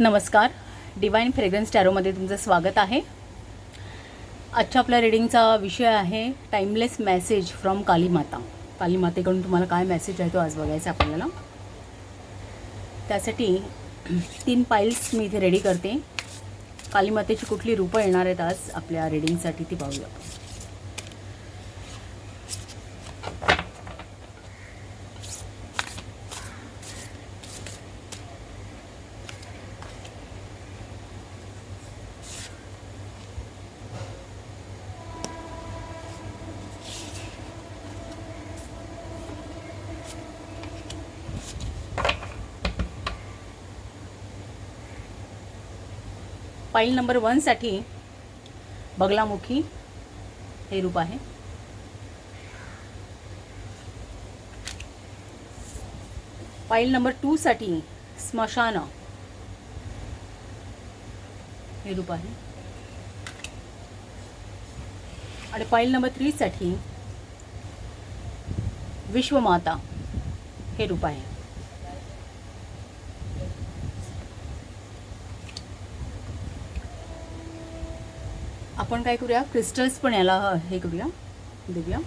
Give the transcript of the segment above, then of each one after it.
नमस्कार, divine fragrance टॅरोमध्ये तुमचं स्वागत आहे. आजच्या आपल्या रीडिंगचा विषय आहे टाइमलेस मेसेज फ्रॉम काली माता. काली मातेकडून तुम्हाला काय मेसेज आहे तो आज बघायचा आपल्याला. त्यासाठी 3 पाइल्स मी इथे रेडी करते. काली मातेची कुठली रूपं येणार आहेत आज आपल्या रीडिंगसाठी ती पाहूया. पाईल नंबर 1 साठी बगलामुखी हे रूप आहे. पाईल नंबर 2 साठी स्मशान हे रूप आहे. आणि पाईल नंबर 3 साठी विश्वमाता हे रूप आहे. आपण काय करूया, क्रिस्टल्स पण याला हे करूया, देऊया.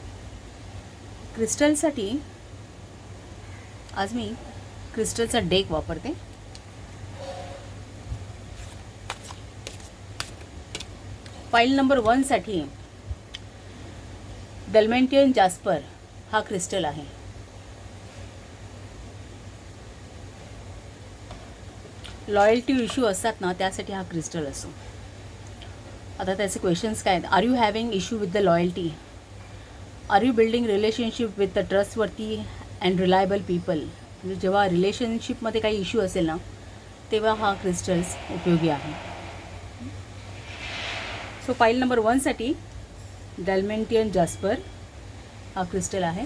क्रिस्टलसाठी आज मी क्रिस्टलचा डेक वापरते. फाईल नंबर 1 साठी दलमेंटियन जास्पर हा क्रिस्टल आहे. लॉयल्टी इश्यू असतात ना, त्यासाठी हा क्रिस्टल असतो. आता त्याचे क्वेश्चन्स काय आहेत. Are you having issue with the loyalty? Are you building relationship with the ट्रस्टवरती अँड रिलायबल पीपल? म्हणजे जेव्हा रिलेशनशिपमध्ये काही इश्यू असेल ना, तेव्हा हा क्रिस्टल्स उपयोगी आहे. सो फाईल नंबर 1 साठी दलमेंटियन जास्पर हा क्रिस्टल आहे.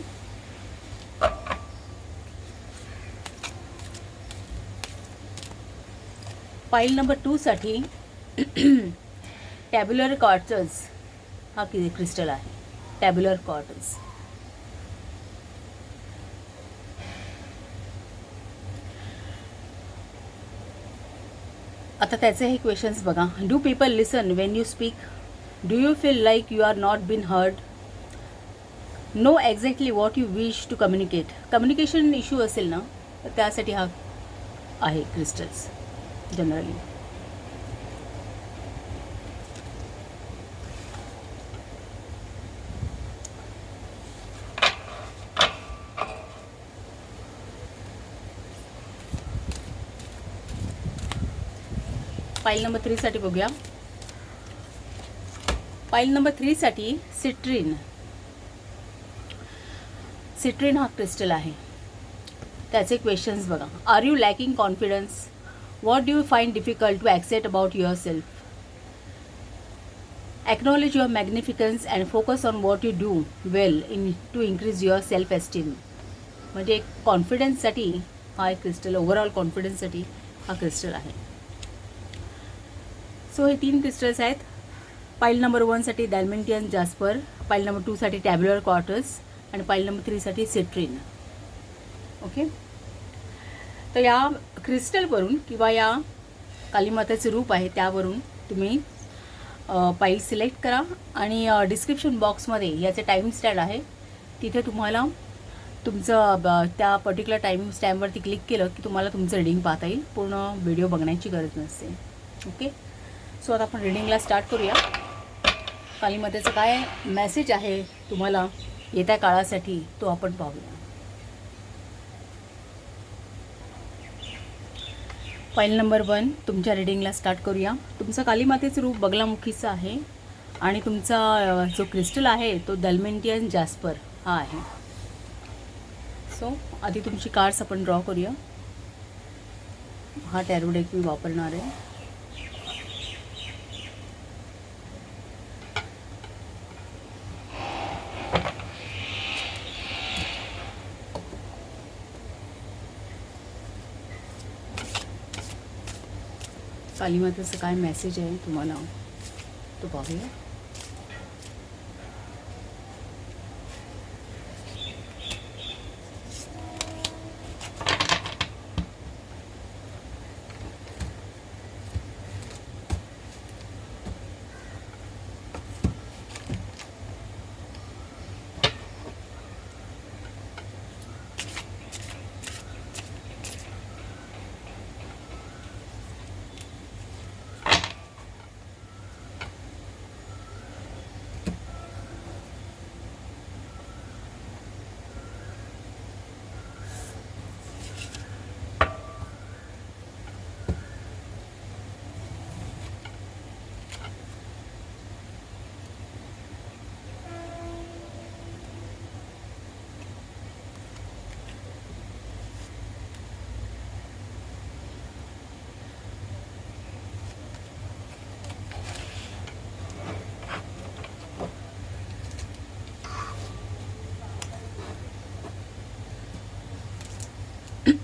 फाईल नंबर 2 साठी टॅब्युलर क्वार्ट्ज हा क्रिस्टल आहे. Tabular quartz. आता त्याचे हे क्वेश्चन्स बघा. Do people listen when you speak? Do you feel like you are not been heard? Know exactly what you wish to communicate? Communication issue असेल ना, तर त्यासाठी हा आहे क्रिस्टल्स जनरली. फाईल नंबर 3 साठी बघूया. फाईल नंबर 3 साठी सिट्रीन. सिट्रीन हा क्रिस्टल आहे. त्याचे क्वेश्चन्स बघा. Are you lacking confidence? What do you find difficult to accept about yourself? Acknowledge your magnificence and focus on what you do well in to increase your self esteem. म्हणजे एक कॉन्फिडन्ससाठी हा एक crystal, overall कॉन्फिडन्ससाठी हा crystal आहे. So हे 3 crystals आहेत. File number 1 साठी dalmatian jasper, file number 2 साठी टॅब्युलर क्वार्ट्ज आणि फाईल नंबर 3 साठी सिट्रीन. ओके. तर या क्रिस्टलवरून किंवा या कालीमातेचे रूप आहे त्यावरून तुम्ही फाईल सिलेक्ट करा आणि डिस्क्रिप्शन बॉक्समध्ये याचे टाईम स्टॅम्प आहे, तिथे तुम्हाला तुमचं त्या पर्टिक्युलर टाईम स्टॅम्पवरती क्लिक केलं की तुम्हाला तुमचं रीडिंग पाहता येईल. पूर्ण व्हिडिओ बघण्याची गरज नसते. ओके. सो आता आपण रीडिंगला स्टार्ट करूया. कालीमातेचं काय मेसेज आहे तुम्हाला येत्या काळासाठी तो आपण पाहूया. फाईल नंबर 1 तुमच्या रीडिंगला स्टार्ट करूया. तुमचं कालीमातेचं रूप बगलामुखीचं आहे आणि तुमचा जो क्रिस्टल आहे तो दलमेंटियन जास्पर हा आहे. सो आधी तुमची कार्ड्स आपण ड्रॉ करूया. हा टॅरो डेक मी वापरणार आहे. कालीमातेचं काय मेसेज आहे तुम्हाला तो पाहूया.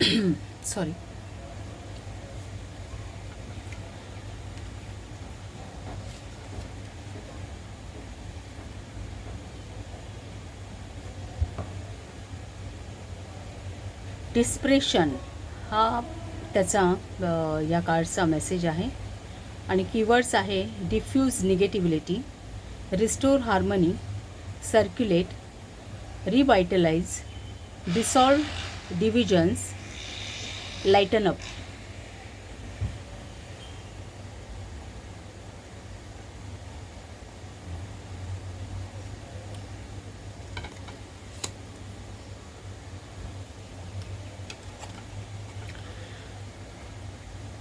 सॉरी. डिस्प्रेशन हा त्याचा या कार्डचा मेसेज आहे. आणि कीवर्ड्स आहे diffuse negativity, restore harmony, circulate, revitalise, dissolve divisions, lighten up.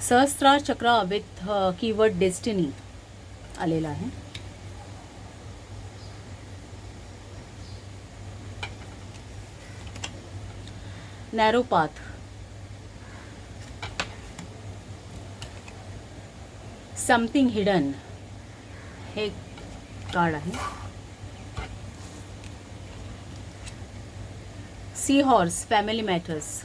सहस्त्रार चक्र विथ कीवर्ड डेस्टिनी आलेला आहे. नॅरो पाथ, समथिंग हिडन हे कार्ड आहे. Sea horse, family matters.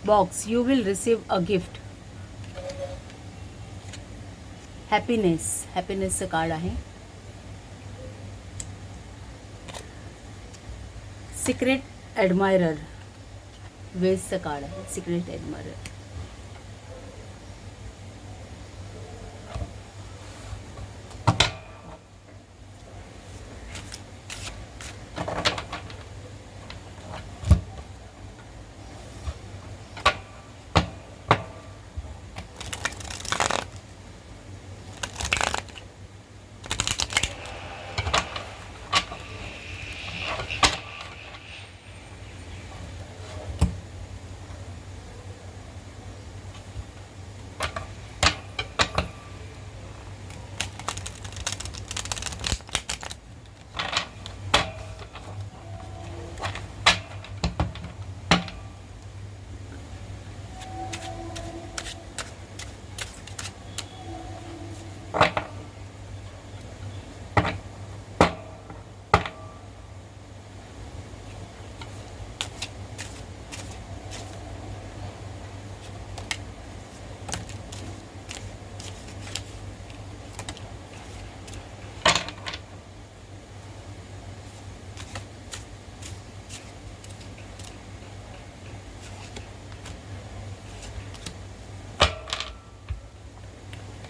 Box, you will receive a gift. Happiness, हॅपीनेसचं कार्ड आहे. Secret admirer, वेजचं card आहे. Secret admirer.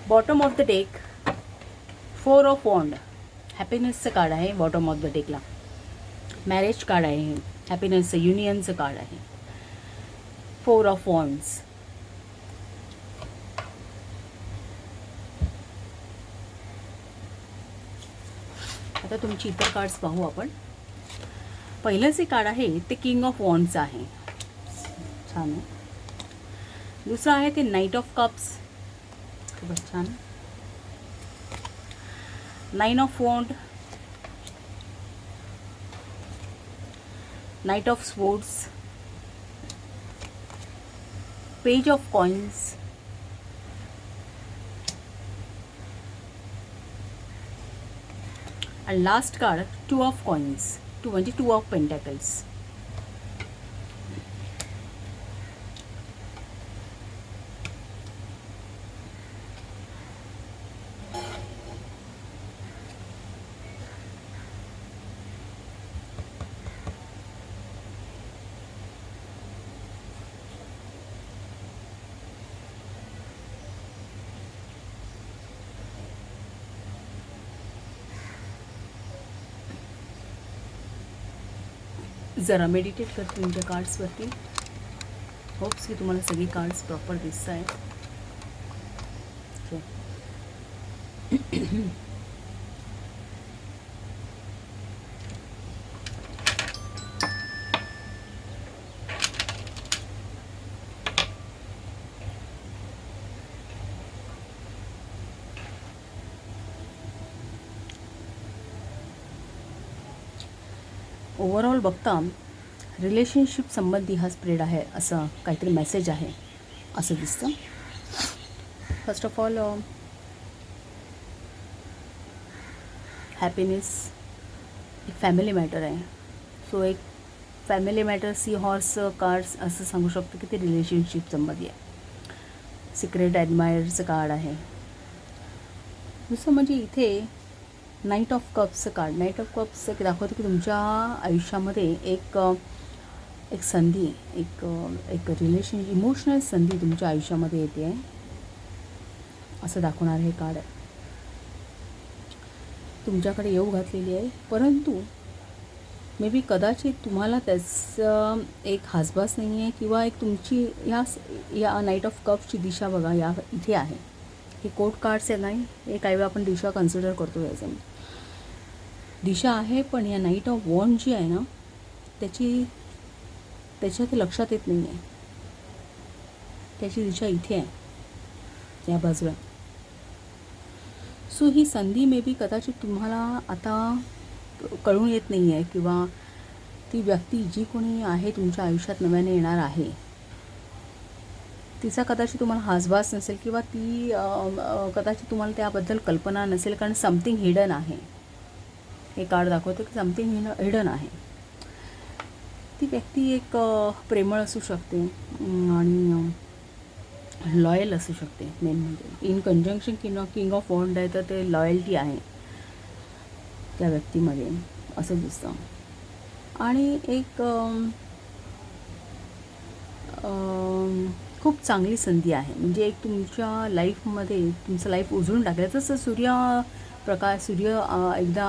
Bottom of the deck, 4 of wand, हॅपीनेसचं card आहे. बॉटम ऑफ द डेकला marriage card आहे. हॅपीनेसचं युनियनचं कार्ड आहे. 4 ऑफ वॉन्ड्स. आता तुमची इतर कार्ड्स पाहू आपण. पहिलं जे कार्ड आहे ते किंग ऑफ वॉन्ड्स आहे. छान आहे. दुसरं आहे ते नाईट ऑफ कप्स, खूपच छान. 9 of wand, knight of swords, page of coins, and last card 2 of coins, 2 म्हणजे 2 of pentacles. जरा मेडिटेट करते तुमच्या कार्ड्सवरती. होप्स की तुम्हाला सगळी कार्ड्स प्रॉपर दिसत आहेत. ओव्हरऑल बघता रिलेशनशिप संबंधी हा स्प्रेड आहे, असं काहीतरी मेसेज आहे असं दिसतं. फर्स्ट ऑफ ऑल हॅपीनेस एक फॅमिली मॅटर आहे. सो एक family matter, sea horse cards असं सांगू शकतो की ते रिलेशनशिप संबंधी आहे. सिक्रेट ॲडमायरचं कार्ड आहे. दुसरं म्हणजे इथे नाईट ऑफ कप्सचं कार्ड. नाईट ऑफ कप्स एक दाखवतं की तुमच्या आयुष्यामध्ये एक संधी, एक रिलेशन, इमोशनल संधी तुमच्या आयुष्यामध्ये येते आहे असं दाखवणार हे कार्ड आहे. तुमच्याकडे येऊ घातलेली आहे, परंतु मे बी कदाचित तुम्हाला त्याचं एक हासभास नाही आहे, किंवा एक तुमची या नाईट ऑफ कप्सची दिशा बघा या इथे आहे. हे कोर्ट कार्ड्स आहे नाही, हे काही वेळा आपण दिशा कन्सिडर करतो. याचं दिशा आहे, पण या नाईट ऑफ वॉन्ड जी आहे ना त्याच्या ते लक्षात येत नाही आहे. त्याची दिशा इथे आहे, या बाजूला. सो ही संधी मे बी कदाचित तुम्हाला आता कळून येत नाही आहे, किंवा ती व्यक्ती जी कोणी आहे तुमच्या आयुष्यात नव्याने येणार आहे तिचा कदाचित तुम्हाला हासभास नसेल, किंवा ती कदाचित तुम्हाला त्याबद्दल कल्पना नसेल, कारण समथिंग हिडन आहे. हे कार्ड दाखवतं की समथिंग हिडन आहे. ती व्यक्ती एक प्रेमळ असू शकते आणि लॉयल असू शकते. मेन म्हणजे इन कंजंक्शन किंग ऑफ वॉन्ड आहे, तर ते लॉयल्टी आहे त्या व्यक्तीमध्ये असं दिसतं. आणि एक खूप चांगली संधी आहे, म्हणजे एक तुमच्या लाईफमध्ये तुमचं लाईफ उजळून टाकलं. जसं सूर्य एकदा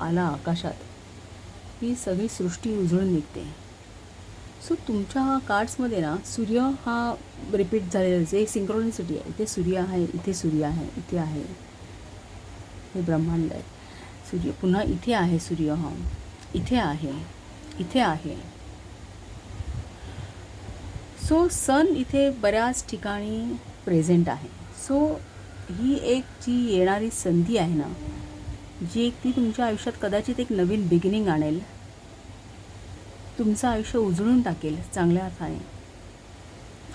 आला आकाशात, ही सगळी सृष्टी उजळून निघते. सो तुमच्या कार्ड्समध्ये ना सूर्य हा रिपीट झालेला जे सिंक्रोनिसिटी आहे. इथे सूर्य आहे, इथे सूर्य आहे, इथे आहे, हे ब्रह्मांड आहे. सूर्य पुन्हा इथे आहे, सूर्य हा इथे आहे, इथे आहे. सो सन इथे बऱ्याच ठिकाणी प्रेझेंट आहे. सो ही एक जी येणारी संधी आहे ना, जी एक ती तुमच्या आयुष्यात कदाचित एक नवीन बिगिनिंग आणेल, तुमचं आयुष्य उजळून टाकेल चांगल्या अर्थाने,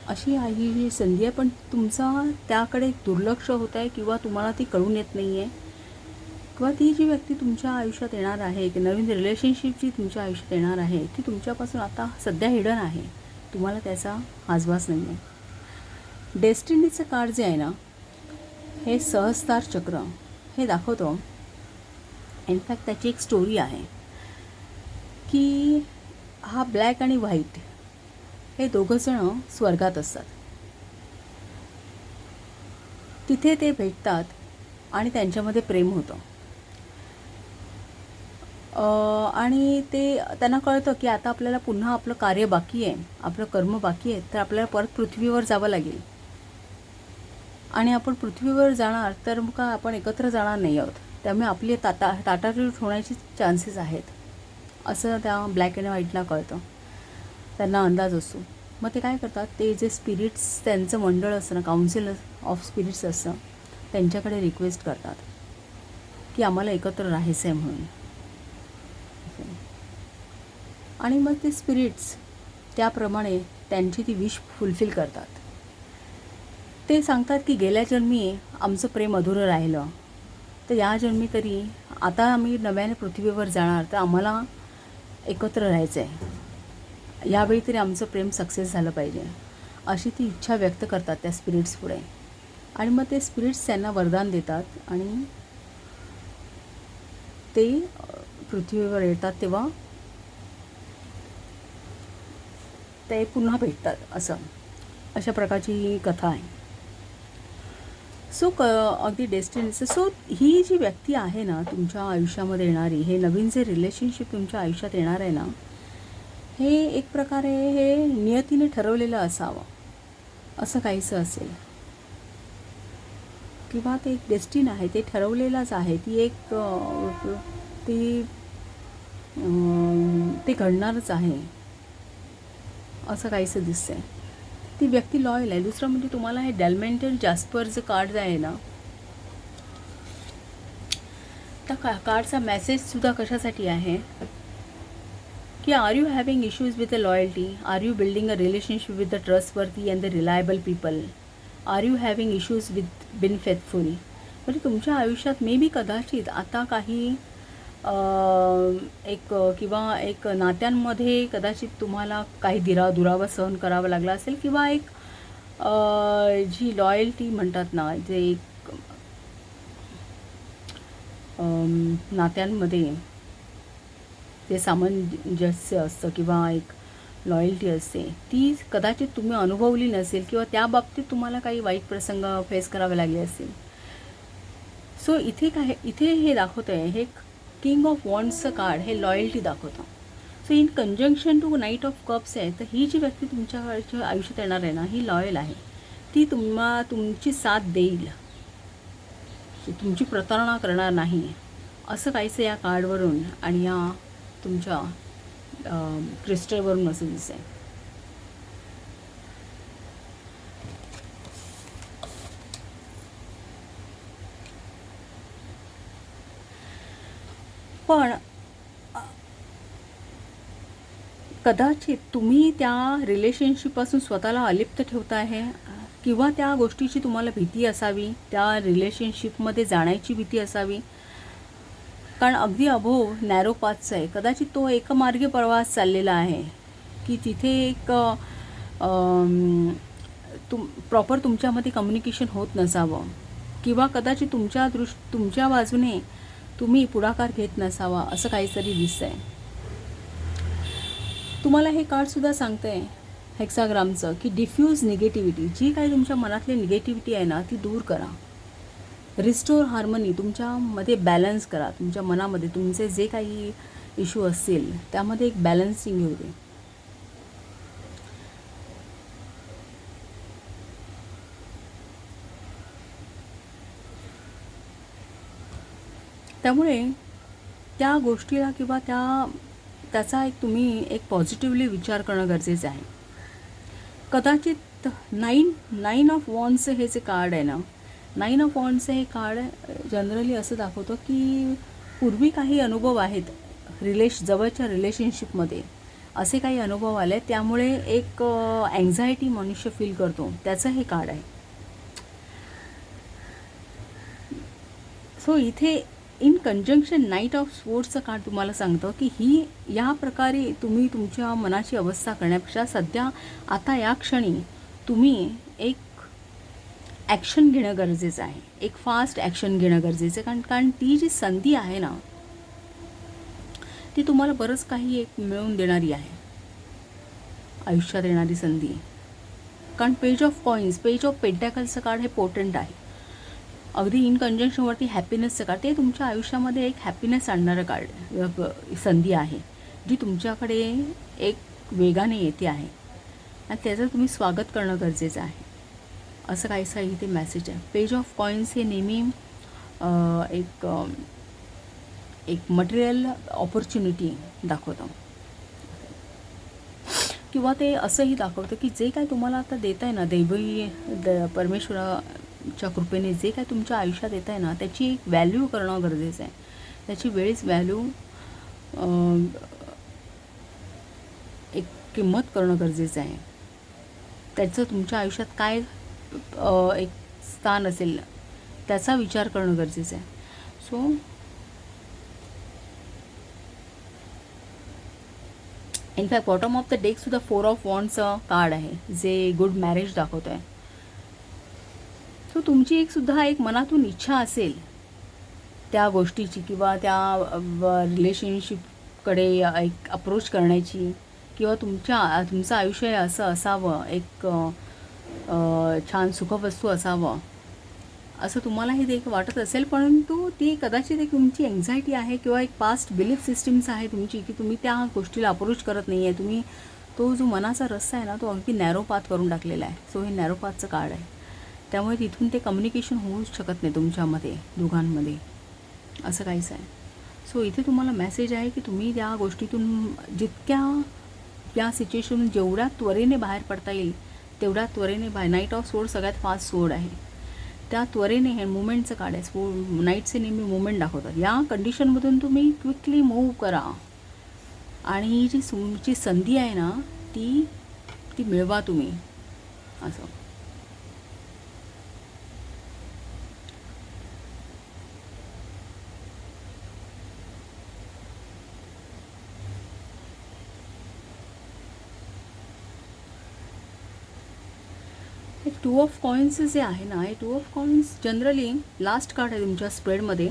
अशी ही संधी आहे. पण तुमचा त्याकडे दुर्लक्ष होत आहे, किंवा तुम्हाला ती कळून येत नाही आहे, किंवा ती जी व्यक्ती तुमच्या आयुष्यात येणार आहे, की नवीन रिलेशनशिप जी तुमच्या आयुष्यात येणार आहे, ती तुमच्यापासून आता सध्या हिडन आहे. तुम्हाला त्याचा हासभास नाही आहे. डेस्टिनीचं कार्ड जे आहे ना, हे सहस्तार चक्र हे दाखवतो. इनफॅक्ट त्याची एक स्टोरी आहे की हा ब्लॅक आणि व्हाईट हे दोघंजणं स्वर्गात असतात. तिथे ते भेटतात आणि त्यांच्यामध्ये प्रेम होतं. आणि त्यांना कळतं की आता आपल्याला पुन्हा आपलं कार्य बाकी आहे, आपलं कर्म बाकी आहे, तर आपल्याला परत पृथ्वीवर जावं लागेल. आणि आपण पृथ्वीवर जाणार तर मग का आपण एकत्र जाणार नाही आहोत, त्यामुळे आपली ताटातूट होण्याची चान्सेस आहेत, असं त्या ब्लॅक अँड व्हाईटला कळतं. त्यांना अंदाज असतो. मग ते काय करतात, ते जे स्पिरिट्स त्यांचं मंडळ असतं ना, काउन्सिल ऑफ स्पिरिट्स असतं, त्यांच्याकडे रिक्वेस्ट करतात की आम्हाला एकत्र राहायचं आहे म्हणून. आणि मग ते स्पिरिट्स त्याप्रमाणे त्यांची ती विश फुलफिल करतात. ते सांगतात की गेल्या जन्मी आमचं प्रेम अधुरं राहिलं, तर या जन्मी तरी आता आम्ही नव्याने पृथ्वीवर जाणार, तर आम्हाला एकत्र राहायचं आहे, यावेळी तरी आमचं प्रेम सक्सेस झालं पाहिजे, अशी ती इच्छा व्यक्त करतात त्या स्पिरिट्स पुढे. आणि मग ते स्पिरिट्स त्यांना वरदान देतात आणि ते पृथ्वीवर येतात, तेव्हा ते पुन्हा भेटतात. अशा प्रकारची कथा आहे. सो अगदी डेस्टिनीचं. सो ही जी व्यक्ती आहे ना तुमच्या आयुष्यामध्ये येणारी, हे नवीन जे रिलेशनशिप तुमच्या आयुष्यात येणार आहे ना, हे एक प्रकारे हे नियतीने ठरवलेलं असावं, असं काहीसं असेल, किंवा ते एक डेस्टिन आहे, ते ठरवलेलंच आहे. ते घडणारच आहे, असं काहीसं दिसतंय. ती व्यक्ती लॉयल आहे. दुसरं म्हणजे तुम्हाला हे डॅलमेंटर जास्परचं कार्ड आहे ना, त्या कार्डचा मेसेजसुद्धा कशासाठी आहे की are you having issues with the loyalty, are you building a relationship with the trustworthy and the reliable people, are you having issues with being faithful. म्हणजे तुमच्या आयुष्यात मे बी कदाचित आता काही एक किंवा एक नात्यांमध्ये कदाचित तुम्हाला काही दुरावा सहन करावा लागला असेल, किंवा एक जी लॉयल्टी म्हणतात ना, जे एक नात्यांमध्ये जे सामंजस्य असतं किंवा एक लॉयल्टी असते, ती कदाचित तुम्ही अनुभवली नसेल, किंवा त्या बाबतीत तुम्हाला काही वाईट प्रसंग फेस करावे लागले असतील. सो इथे हे दाखवतं आहे, हे किंग ऑफ वॉन्ड्सचं कार्ड हे लॉयल्टी दाखवतं. So in conjunction to knight of cups आहे, तर ही जी व्यक्ती तुमच्या आयुष्यात येणार आहे ना, ही लॉयल आहे. ती तुमची साथ देईल, तुमची प्रतारणा करणार नाही, असं काहीचं या कार्डवरून आणि या तुमच्या क्रिस्टलवरून असं दिसतंय. पण कदाचित तुम्ही त्या रिलेशनशिपपासून स्वतःला अलिप्त ठेवता आहे, किंवा त्या गोष्टीची तुम्हाला भीती असावी, त्या रिलेशनशिपमध्ये जाण्याची भीती असावी. कारण अगदी अभोव नॅरो पाथचं आहे. कदाचित तो एकमार्गी प्रवास चाललेला आहे, की तिथे एक प्रॉपर तुमच्यामध्ये कम्युनिकेशन होत नसावं, किंवा कदाचित तुमच्या बाजूने तुम्ही पुढाकार घेत नसावा, असं काहीतरी दिसतं आहे. तुम्हाला हे कार्डसुद्धा सांगतं आहे हेक्साग्रामचं, की डिफ्यूज निगेटिव्हिटी, जी काही तुमच्या मनातली निगेटिव्हिटी आहे ना, ती दूर करा. रिस्टोर हार्मनी, तुमच्यामध्ये बॅलन्स करा. तुमच्या मनामध्ये तुमचे जे काही इश्यू असतील त्यामध्ये एक बॅलन्सिंग येऊ दे. त्यामुळे त्या गोष्टीला किंवा त्याचा तुम्ही एक पॉझिटिव्हली विचार करणं गरजेचं आहे. कदाचित नाईन ऑफ वॉन्ड्स हे जे कार्ड आहे ना, नाईन ऑफ वॉन्ड्सचं हे कार्ड जनरली असं दाखवतं की पूर्वी काही अनुभव आहेत जवळच्या रिलेशनशिपमध्ये, असे काही अनुभव आले, त्यामुळे एक अँझायटी मनुष्य फील करतो, त्याचं हे कार्ड आहे. सो इथे इन कंजंक्शन नाईट ऑफ स्वॉर्ड्सचं कार्ड तुम्हाला सांगतं की या प्रकारे तुम्ही तुमच्या मनाची अवस्था करण्यापेक्षा सध्या आता या क्षणी तुम्ही एक ॲक्शन घेणं गरजेचं आहे, एक फास्ट ॲक्शन घेणं गरजेचं आहे. कारण ती जी संधी आहे ना, ती तुम्हाला बरंच काही एक मिळवून देणारी आहे, आयुष्यात येणारी संधी. कारण page of coins, page of पेंटॅकल्सचं कार्ड हे पोर्टंट आहे. अगदी इन कंजंक्शनवरती हॅपीनेसचं कार्ड, ते तुमच्या आयुष्यामध्ये एक हॅपीनेस आणणारं कार्ड संधी आहे, जी तुमच्याकडे एक वेगाने येते आहे, आणि त्याचं तुम्ही स्वागत करणं गरजेचं आहे, असं काहीसं इथे मेसेज आहे. पेज ऑफ कॉईन्स हे नेहमी एक मटेरियल ऑपॉर्च्युनिटी दाखवतं, किंवा ते असंही दाखवतं की जे काय तुम्हाला आता देत आहे ना, परमेश्वराच्या कृपेने जे काय तुमच्या आयुष्यात येत आहे ना, त्याची एक व्हॅल्यू करणं गरजेचं आहे. त्याची वेळीच व्हॅल्यू एक किंमत करणं गरजेचं आहे. त्याचं तुमच्या आयुष्यात काय एक स्थान असेल त्याचा विचार करणं गरजेचं आहे. So in fact bottom of the डेकसुद्धा 4 ऑफ वॉन्ड्सचं कार्ड आहे, जे गुड मॅरेज दाखवतं आहे. सो तुमची सुद्धा एक मनातून इच्छा असेल त्या गोष्टीची, किंवा त्या रिलेशनशिपकडे एक अप्रोच करण्याची, किंवा तुमचं आयुष्य असं असावं, एक छान सुखवस्तू असावं, असं तुम्हालाही ते वाटत असेल. परंतु ती कदाचित एक तुमची एन्झायटी आहे, किंवा एक पास्ट बिलीफ सिस्टीम्स आहे तुमची, की तुम्ही त्या गोष्टीला अप्रोच करत नाही आहे. तुम्ही तो जो मनाचा रस्ता आहे ना, तो अगदी नॅरो पाथ करून टाकलेला आहे. सो हे नॅरो पाथचं कार्ड आहे. त्यामुळे तिथून ते कम्युनिकेशन होऊच शकत नाही तुमच्यामध्ये, दोघांमध्ये, असं काहीच आहे. सो इथे तुम्हाला मेसेज आहे की तुम्ही त्या गोष्टीतून या सिच्युएशनून जेवढ्या त्वरेने बाहेर पडता येईल तेवढ्या त्वरेने नाईट ऑफ सोड सगळ्यात फास्ट सोड आहे. त्या त्वरेने हे मुवमेंटचं कार्ड आहे. नाईटचे नेहमी मुवमेंट दाखवतात. या कंडिशनमधून तुम्ही क्विकली मूव्ह करा, आणि ही जी तुमची संधी आहे ना, ती मिळवा तुम्ही, असं. हे 2 ऑफ कॉइन्स जे आहे ना, हे 2 of coins generally last card आहे तुमच्या स्प्रेडमध्ये.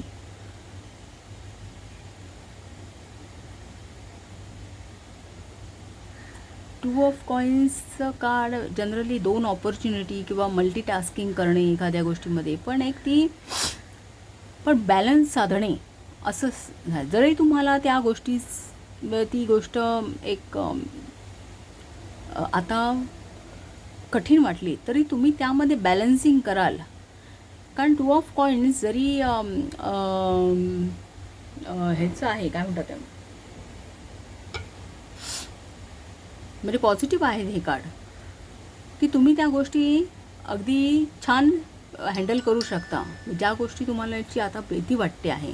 टू ऑफ कॉइन्सचं कार्ड जनरली 2 ऑपॉर्च्युनिटी किंवा मल्टीटास्किंग करणे एखाद्या गोष्टीमध्ये, पण बॅलन्स साधणे असं नाही. जरी तुम्हाला त्या ती गोष्ट एक आता कठीण वाटली तरी तुम्ही त्यामध्ये बॅलन्सिंग कराल. कारण 2 ऑफ कॉइन्स जरी ह्याचं आहे, काय म्हणतात ते, म्हणजे पॉझिटिव्ह आहे हे कार्ड, की तुम्ही त्या गोष्टी अगदी छान हँडल करू शकता. ज्या गोष्टी तुम्हाला याची आता भीती वाटते आहे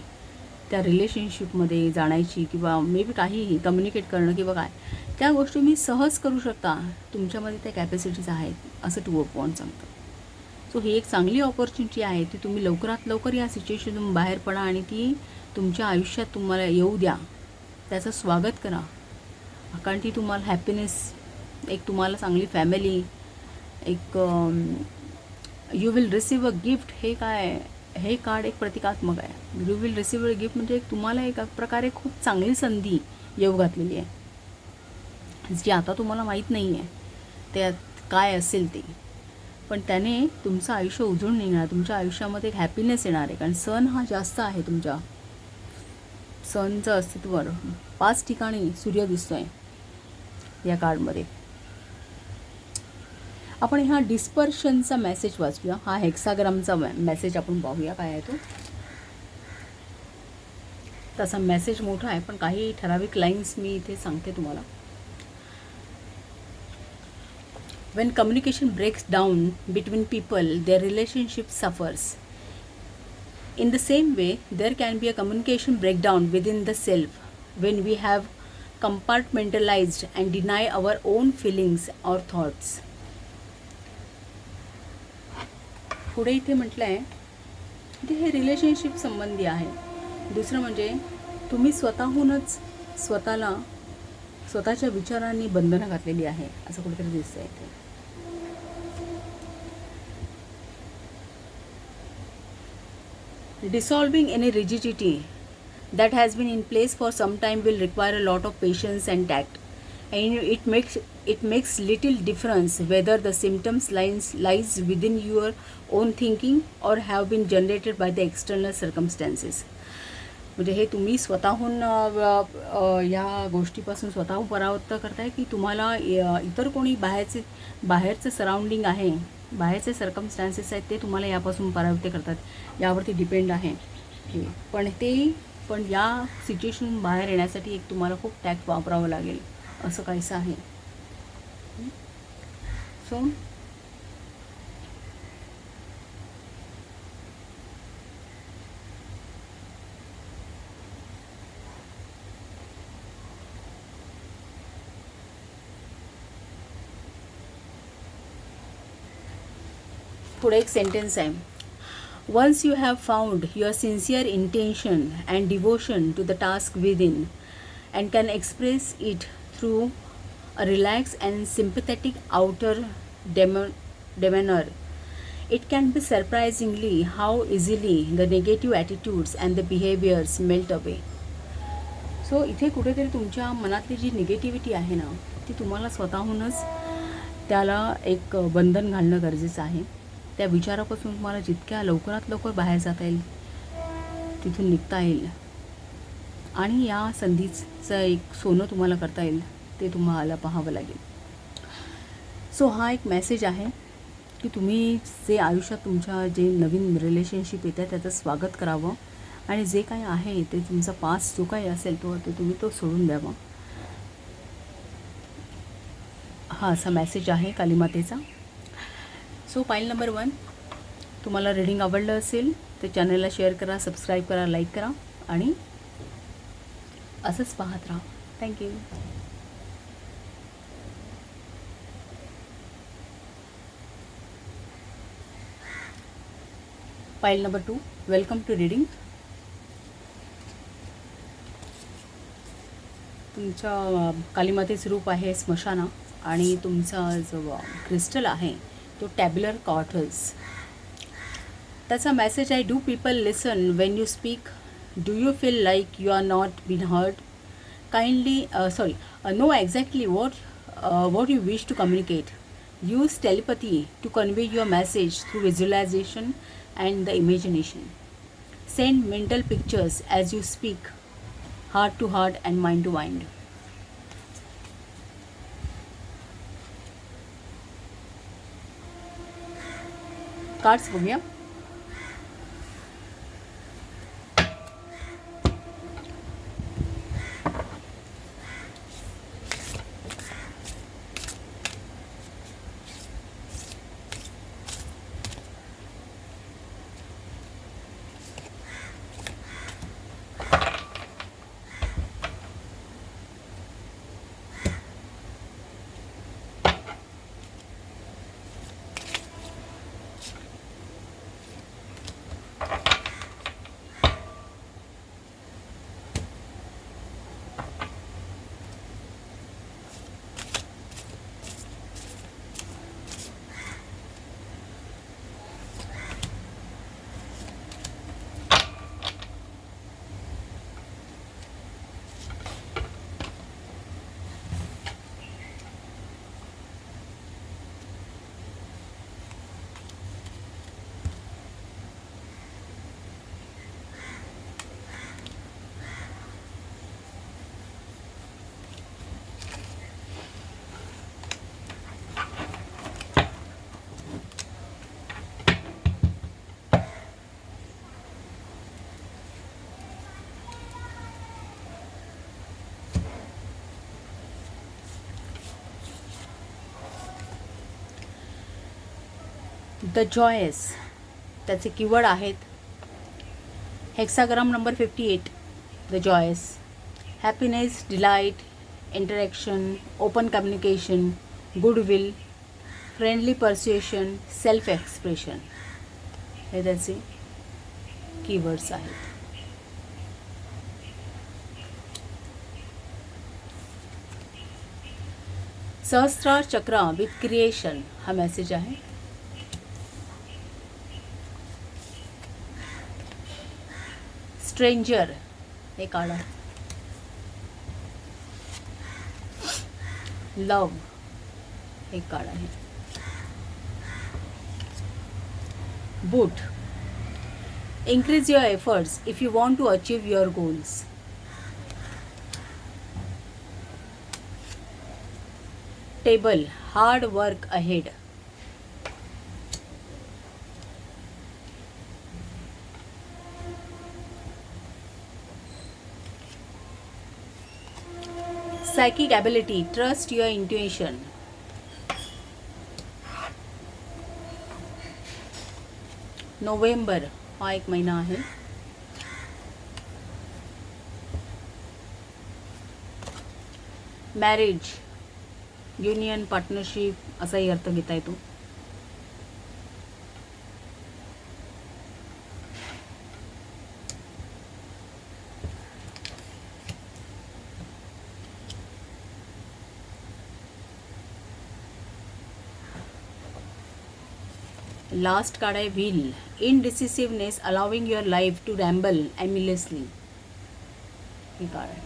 त्या रिलेशनशिपमध्ये जाण्याची किंवा मे बी काहीही कम्युनिकेट करणं किंवा काय, त्या गोष्टी मी सहज करू शकता. तुमच्यामध्ये त्या कॅपॅसिटीज आहेत असं 2 ऑफ वॉन्ड्स सांगतं. सो ही एक चांगली ऑपॉर्च्युनिटी आहे, ती तुम्ही लवकरात लवकर या सिच्युएशनमधून बाहेर पडा आणि ती तुमच्या आयुष्यात तुम्हाला येऊ द्या. त्याचं स्वागत करा, कारण ती तुम्हाला हॅपीनेस, एक तुम्हाला चांगली फॅमिली, एक you will receive a gift. हे काय, हे कार्ड एक प्रतिकात्मक आहे. You will receive a gift म्हणजे तुम्हाला एक प्रकारे खूप चांगली संधी येऊ घातलेली आहे, जी आता तुम्हाला माहीत नाही आहे त्यात काय असेल ते, पण त्याने तुमचं आयुष्य उजळून निघणार. तुमच्या आयुष्यामध्ये एक हॅपीनेस येणार आहे. कारण सन हा जास्त आहे तुमच्या, सनचं अस्तित्वावर 5 ठिकाणी सूर्य दिसतोय या कार्डमध्ये. आपण ह्या डिस्पर्शनचा मेसेज वाचूया. हा हेक्साग्रामचा मेसेज आपण पाहूया काय आहे तो. तसा मेसेज मोठा आहे, पण काही ठराविक लाईन्स मी इथे सांगते तुम्हाला. When communication breaks down between people, their relationship suffers. In the same way, there can be a communication breakdown within the self when we have compartmentalized and deny our own feelings or thoughts. पुढे इथे म्हटलं आहे की हे relationship संबंधी आहे. दुसरं म्हणजे तुम्ही स्वतःहूनच स्वतःला स्वतःच्या विचारांनी बंधनं घातलेली आहे असं कुठेतरी दिसतंय इथे. Dissolving any rigidity that has been in place for some time will require a lot of patience and tact, and it makes little difference whether the symptoms lies within your own thinking or have been generated by the external circumstances. म्हणजे हे तुम्ही स्वतःहून या गोष्टीपासून स्वतःहून परावृत्त करताय की तुम्हाला इतर कोणी बाहेरचं सराउंडिंग आहे, बाहेरचे सर्कमस्टान्सेस आहेत ते तुम्हाला यापासून परावृत्त करतात, यावरती डिपेंड आहे हे. पण या सिच्युएशन बाहेर येण्यासाठी एक तुम्हाला खूप टॅक्ट वापरावं लागेल असं काहीसं आहे. सो पुढे एक सेंटेन्स आहे. Once you have found your sincere intention and devotion to the task within and can express it through a relaxed and sympathetic outer demeanor, it can be surprisingly how easily the negative attitudes and the behaviors melt away. So इथे कुठेतरी तुमच्या मनातली जी negativity आहे ना, ती तुम्हाला स्वतःहूनच त्याला एक बंधन घालणं गरजेचं आहे. त्या विचारापासून तुम्हाला जितक्या लवकरात लवकर बाहेर जाता येईल, तिथून निघता येईल आणि या संधीचं एक सोनं तुम्हाला करता येईल ते तुम्हाला पाहावं लागेल. सो हा एक मेसेज आहे की तुम्ही जे आयुष्यात तुमच्या जे नवीन रिलेशनशिप येतात त्याचं स्वागत करावं आणि जे काही आहे ते तुमचा पास्ट जो काही असेल तो तुम्ही तो सोडून द्यावा. हा असा मेसेज आहे कालीमातेचा. सो पाईल नंबर 1, तुम्हाला रीडिंग आवडलं असेल तर चॅनलला शेअर करा, सबस्क्राईब करा, लाईक करा आणि असंच पाहत राहा. Thank you. Pile number 2, welcome to reading. तुमच्या कालीमातेचं रूप आहे स्मशाना आणि तुमचा जो क्रिस्टल आहे तो टॅब्युलर कॉर्टस. त्याचा मेसेज आहे, do people listen when you speak? Do you feel like you are not been heard? Kindly know exactly what you wish to communicate. Use telepathy to convey your message through visualization and the imagination. Send mental pictures as you speak, heart to heart and mind to mind. कार्ड्स बघूया. The joyous त्याचे keyword आहेत. Hexagram number 58, the joyous. Happiness, delight, interaction, open communication, goodwill, friendly persuasion, self expression हे त्याचे keywords आहेत. सहस्त्रार चक्र with creation हा मेसेज आहे. स्ट्रेंजर हे काढा. लव हे काढा आहे. Boot, increase your efforts if you want to achieve your goals. Table, hard work ahead. Psychic ability, trust your intuition. November हा एक महिना आहे. मॅरेज, युनियन, पार्टनरशिप असाही अर्थ घेता येतो. लास्ट कार्ड आहे wheel, indecisiveness, allowing your life to ramble aimlessly हे कार्ड आहे.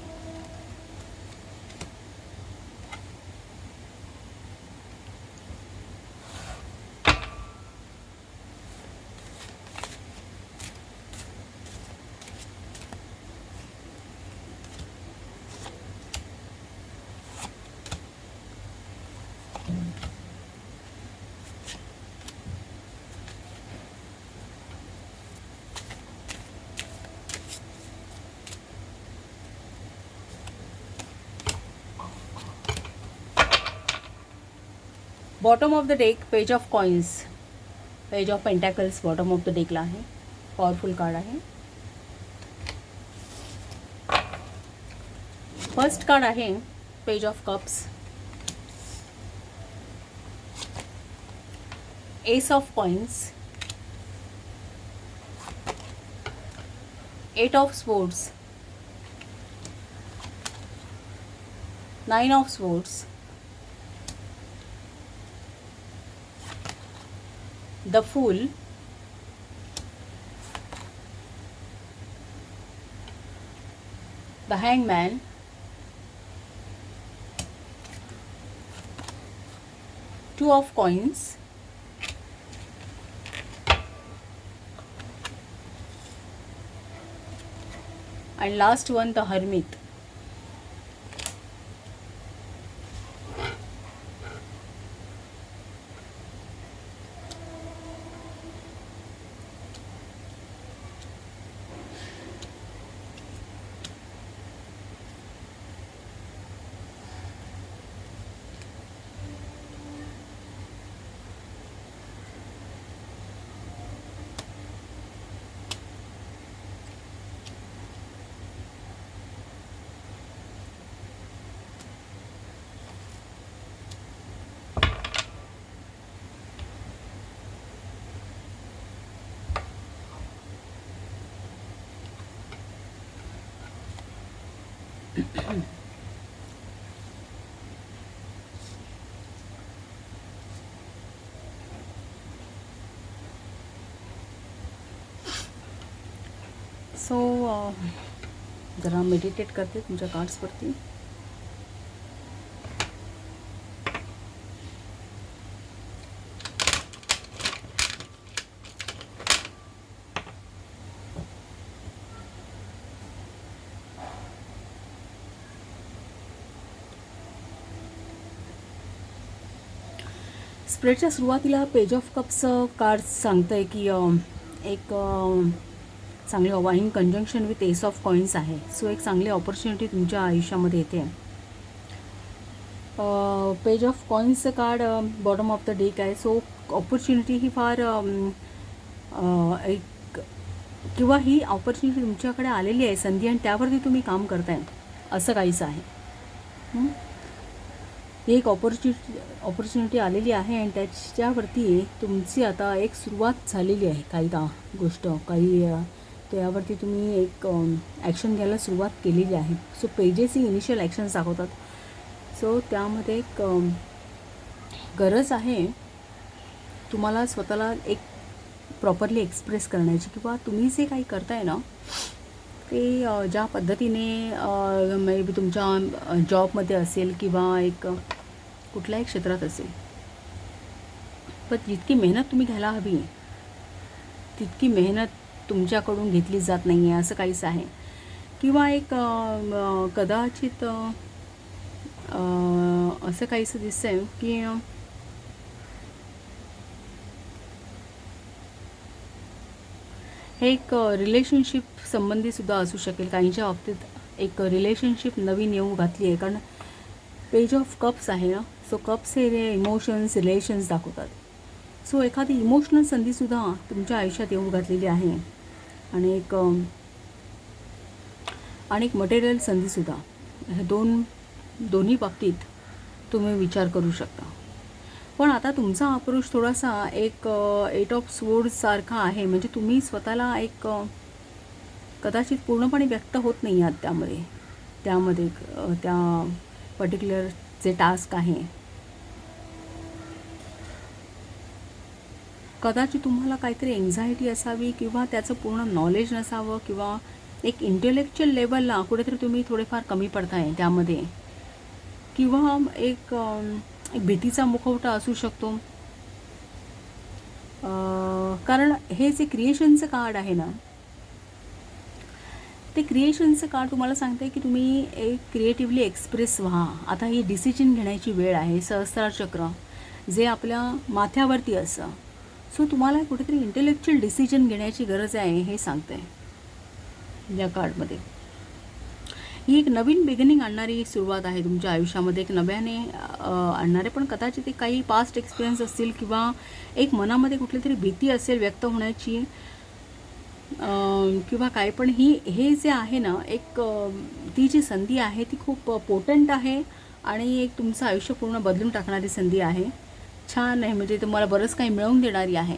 Bottom of the deck, page of coins, page of pentacles bottom of the डेकला आहे. पॉवरफुल कार्ड आहे. फर्स्ट कार्ड आहे page of cups, ace of coins, 8 of swords, 9 of swords, the fool, the hangman, two of coins, and last one the hermit. So जरा meditate करते तुमच्या कार्ड्सवरती. स्प्रेडच्या सुरुवातीला page of cups card सांगतं आहे की एक चांगले वाईन conjunction with ace of coins आहे. सो एक चांगली ऑपॉर्च्युनिटी तुमच्या आयुष्यामध्ये येते. पेज ऑफ कॉइन्सचं card bottom of the deck आहे. सो ऑपॉर्च्युनिटी ही फार एक किंवा ही ऑपॉर्च्युनिटी तुमच्याकडे आलेली आहे संधी आणि त्यावरती तुम्ही काम करताय असं काहीच आहे. एक ऑपॉर्च्युनिटी आलेली आहे आणि त्याच्यावरती तुमची आता एक सुरुवात झालेली आहे. काही गोष्ट काही त्यावरती तुम्ही एक ॲक्शन घ्यायला सुरुवात केलेली आहे. सो पेजेस ही इनिशियल ॲक्शन्स दाखवतात. सो त्यामध्ये एक गरज आहे तुम्हाला स्वतःला एक प्रॉपरली एक्सप्रेस करण्याची किंवा तुम्ही जे काही करताय ना ते ज्या पद्धतीने मे बी तुमच्या जॉबमध्ये असेल किंवा एक कुठल्याही क्षेत्रात असेल, पण जितकी मेहनत तुम्ही घ्यायला हवी तितकी मेहनत तुमच्याकडून घेतली जात नाही आहे असं काहीच आहे. किंवा एक कदाचित असं काहीसं दिसतं आहे की हे एक रिलेशनशिप संबंधीसुद्धा असू शकेल. काहींच्या बाबतीत एक रिलेशनशिप नवीन येऊ घातली आहे कारण पेज ऑफ कप्स आहे ना. सो कप्स हे इमोशन्स रिलेशन्स दाखवतात. सो एखादी इमोशनल संधीसुद्धा तुमच्या आयुष्यात येऊ घातलेली आहे आणि एक मटेरियल संधीसुद्धा. हे दोन्ही बाबतीत तुम्ही विचार करू शकता. पण आता तुमचा अप्रोच थोडासा एक 8 ऑफ स्वॉर्ड्स सारखा आहे. म्हणजे तुम्ही स्वतःला एक कदाचित पूर्णपणे व्यक्त होत नाही आहात त्यामध्ये त्या पर्टिक्युलर जे टास्क आहे. कदाचित तुम्हाला काहीतरी एन्झायटी असावी किंवा त्याचं पूर्ण नॉलेज नसावं किंवा एक इंटेलेक्च्युअल लेवलला कुठेतरी तुम्ही थोडेफार कमी पडताय त्यामध्ये किंवा एक भीतीचा मुखवटा असू शकतो. कारण हे जे क्रिएशनचं कार्ड आहे ना ते क्रिएशनचं कार्ड तुम्हाला सांगते की तुम्ही एक क्रिएटिव्हली एक्सप्रेस व्हा. आता ही डिसिजन घेण्याची वेळ आहे. सहस्त्रार चक्र जे आपल्या माथ्यावरती असं. सो तुम्हाला कुठेतरी इंटेलेक्च्युअल डिसिजन घेण्याची गरज आहे हे सांगते या कार्डमध्ये. ही एक नवीन बिगिनिंग आणणारी सुरुवात आहे तुमच्या आयुष्यामध्ये. एक नव्याने आणणारे पण कदाचित एक काही पास्ट एक्सपिरियन्स असतील किंवा एक मनामध्ये कुठली तरी भीती असेल व्यक्त होण्याची किंवा काय. पण हे जे आहे ना एक ती जी संधी आहे ती खूप पोटंट आहे आणि एक तुमचं आयुष्य पूर्ण बदलून टाकणारी संधी आहे. छान आहे. म्हणजे तुम्हाला बरंच काही मिळवून देणारी आहे.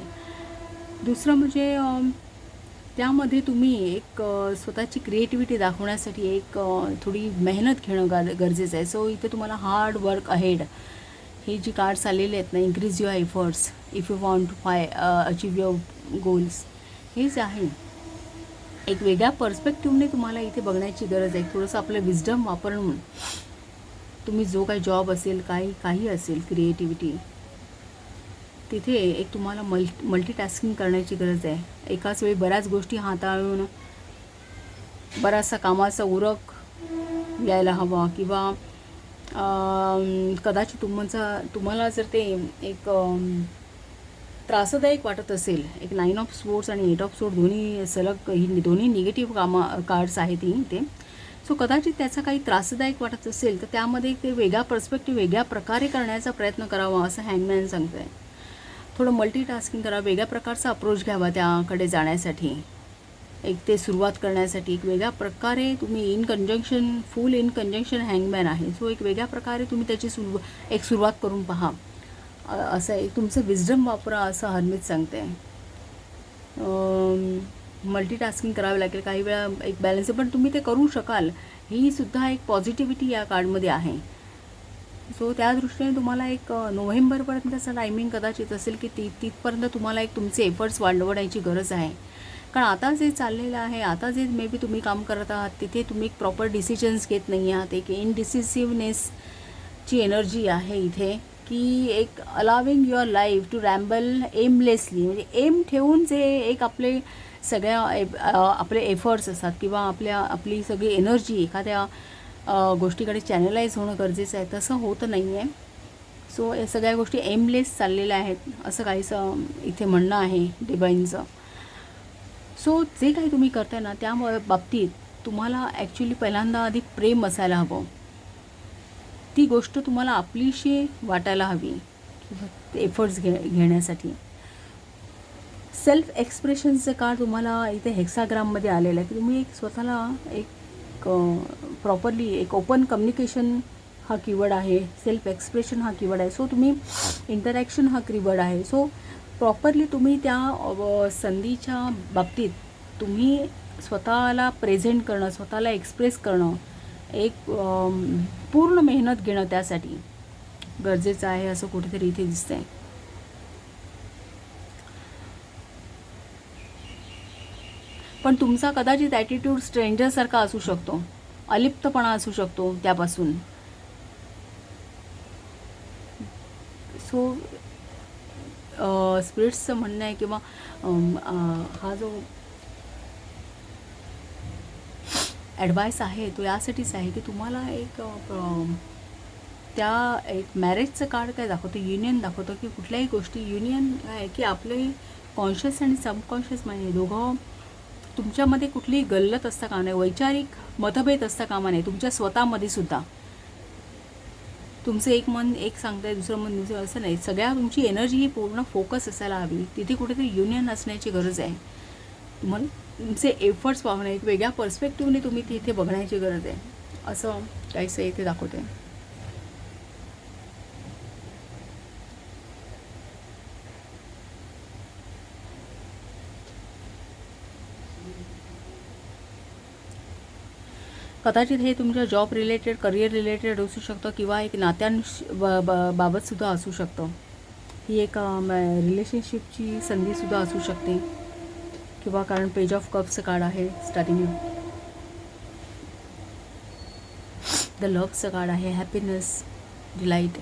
दुसरं म्हणजे त्यामध्ये तुम्ही एक स्वतःची क्रिएटिव्हिटी दाखवण्यासाठी एक थोडी मेहनत घेणं गरजेचं आहे. सो इथे तुम्हाला हार्ड वर्क अहेड हे जी कार्ड्स आलेले आहेत ना, increase your efforts if you want to achieve your goals, हेच आहे. एक वेगळ्या पर्स्पेक्टिव्हने तुम्हाला इथे बघण्याची गरज आहे. थोडंसं आपलं विजडम वापरून तुम्ही जो काही जॉब असेल, काही असेल, क्रिएटिव्हिटी, तिथे एक तुम्हाला मल्टीटास्किंग करण्याची गरज आहे. एकाच वेळी बऱ्याच गोष्टी हाताळून बराचसा कामाचा उरक यायला हवा, किंवा कदाचित तुम्हाला जर ते एक त्रासदायक वाटत असेल, एक 9 ऑफ स्पोर्ट्स आणि 8 ऑफ स्पोर्ट दोन्ही सलग, ही दोन्ही निगेटिव्ह कार्ड्स आहेत ते. सो कदाचित त्याचा काही त्रासदायक वाटत असेल तर त्यामध्ये ते वेगळा पर्स्पेक्टिव्ह वेगळ्या प्रकारे करण्याचा प्रयत्न करावा असं हँगमॅन सांगतं आहे. थोडं मल्टीटास्किंग करा, वेगळ्या प्रकारचा अप्रोच घ्यावा त्याकडे जाण्यासाठी, एक ते सुरुवात करण्यासाठी. एक वेगळ्या प्रकारे तुम्ही फुल इन कंजंक्शन हँगमॅन आहे. सो एक वेगळ्या प्रकारे तुम्ही त्याची सुरुवात करून पहा. असं एक तुमचं विजडम वापरा असं हरमीत सांगते. मल्टीटास्किंग करावे लागेल काही वेळा, एक बॅलन्स, पण तुम्ही ते करू शकाल. ही सुद्धा एक पॉझिटिव्हिटी या कार्डमध्ये आहे. सो त्या दृष्टीने तुम्हाला एक नोव्हेंबरपर्यंतचा टायमिंग कदाचित असेल की तिथपर्यंत तुम्हाला एक तुमचे एफर्ट्स वाढवण्याची गरज आहे. कारण आता जे चाललेलं आहे, आता जे मे बी तुम्ही काम करत आहात तिथे तुम्ही एक प्रॉपर डिसिजन्स घेत नाही आहात. एक इनडिसिसिव्हनेसची एनर्जी आहे इथे, की एक allowing your life to ramble aimlessly, म्हणजे एम ठेवून जे एक आपले आपले एफर्ट्स असतात किंवा आपली सगळी एनर्जी एखाद्या गोष्टीकडे चॅनलाइज होणं गरजेचं आहे, तसं होतं नाही आहे. सो या सगळ्या गोष्टी एमलेस चाललेल्या आहेत असं काहीसं इथे म्हणणं आहे डिवाईनचं. सो जे काही तुम्ही करताय ना त्या बाबतीत तुम्हाला ॲक्च्युली पहिल्यांदा आधी प्रेम असायला हवं. ती गोष्ट तुम्हाला आपलीशी वाटायला हवी एफर्ट्स घेण्यासाठी. सेल्फ एक्सप्रेशनचं कार्ड तुम्हाला इथे हेक्साग्राममध्ये आलेलं आहे की तुम्ही एक स्वतःला एक प्रॉपरली एक ओपन कम्युनिकेशन हा कीवर्ड आहे, सेल्फ एक्सप्रेशन हा कीवर्ड आहे. सो तुम्ही इंटरॅक्शन हा कीवर्ड आहे. सो प्रॉपरली तुम्ही त्या संधीच्या बाबतीत तुम्ही स्वतःला प्रेझेंट करणं, स्वतःला एक्सप्रेस करणं, एक पूर्ण मेहनत घेणं त्यासाठी गरजेचं आहे असं कुठेतरी इथे दिसतंय. पण तुमचा कदाचित ॲटिट्यूड स्ट्रेंजरसारखा असू शकतो, अलिप्तपणा असू शकतो त्यापासून. सो स्पिरिट्सचं म्हणणं आहे किंवा हा जो ॲडवाईस आहे तो यासाठीच आहे की तुम्हाला एक एक मॅरेजचं कार्ड काय दाखवतं, युनियन दाखवतं की कुठल्याही गोष्टी युनियन काय आहे की आपले कॉन्शियस आणि सबकॉन्शियस माइंड दोघं तुमच्यामध्ये कुठलीही गल्लत असता कामा नाही, वैचारिक मतभेद असता कामा नाही. तुमच्या स्वतःमध्ये सुद्धा तुमचं एक मन एक सांगताय, दुसरं मन दुसरं, असं नाही. सगळ्या तुमची एनर्जी ही पूर्ण फोकस असायला हवी. तिथे कुठेतरी युनियन असण्याची गरज आहे. तुम्हाला तुमचे एफर्ट्स पाहणं, एक वेगळ्या पर्स्पेक्टिव्हने तुम्ही तिथे बघण्याची गरज आहे असं काहीसं इथे दाखवते. कदाचित हे तुमच्या जॉब रिलेटेड, करिअर रिलेटेड असू शकतं किंवा एक बाबतसुद्धा असू शकतं. ही एक रिलेशनशिपची संधीसुद्धा असू शकते किंवा कारण पेज ऑफ कप्सचं कार्ड आहे स्टार्टिंग, द लव्हचं कार्ड आहे, हॅपीनेस, डिलाईट.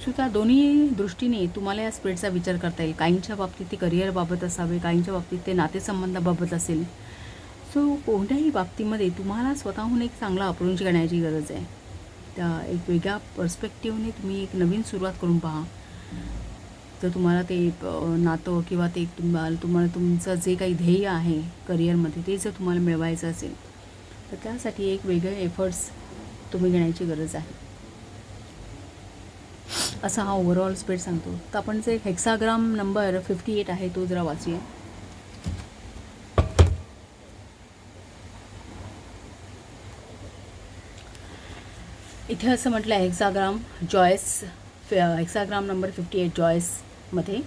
सो त्या दोन्ही दृष्टीने तुम्हाला या स्पिरिटचा विचार करता येईल. काहींच्या बाबतीत ते करिअरबाबत असावे, काहींच्या बाबतीत ते नातेसंबंधाबाबत असेल. सो कोणत्याही बाबतीमध्ये तुम्हाला स्वतःहून एक चांगला अप्रोच करण्याची गरज आहे. त्या एक वेगळ्या पर्स्पेक्टिव्हने तुम्ही एक नवीन सुरुवात करून पहा. जर तुम्हाला ते नातं किंवा ते तुम्हाला तुमचं जे काही ध्येय आहे करिअरमध्ये ते जर तुम्हाला मिळवायचं असेल तर त्यासाठी एक वेगळे एफर्ट्स तुम्ही घेण्याची गरज आहे असा हा ओव्हरऑल स्पिरिट सांगतो. तर आपण जे हेक्साग्राम नंबर 58 आहे तो जरा वाचूया. इथे असं म्हटलं आहे हेक्साग्राम हेक्साग्राम नंबर 58 जॉयसमध्ये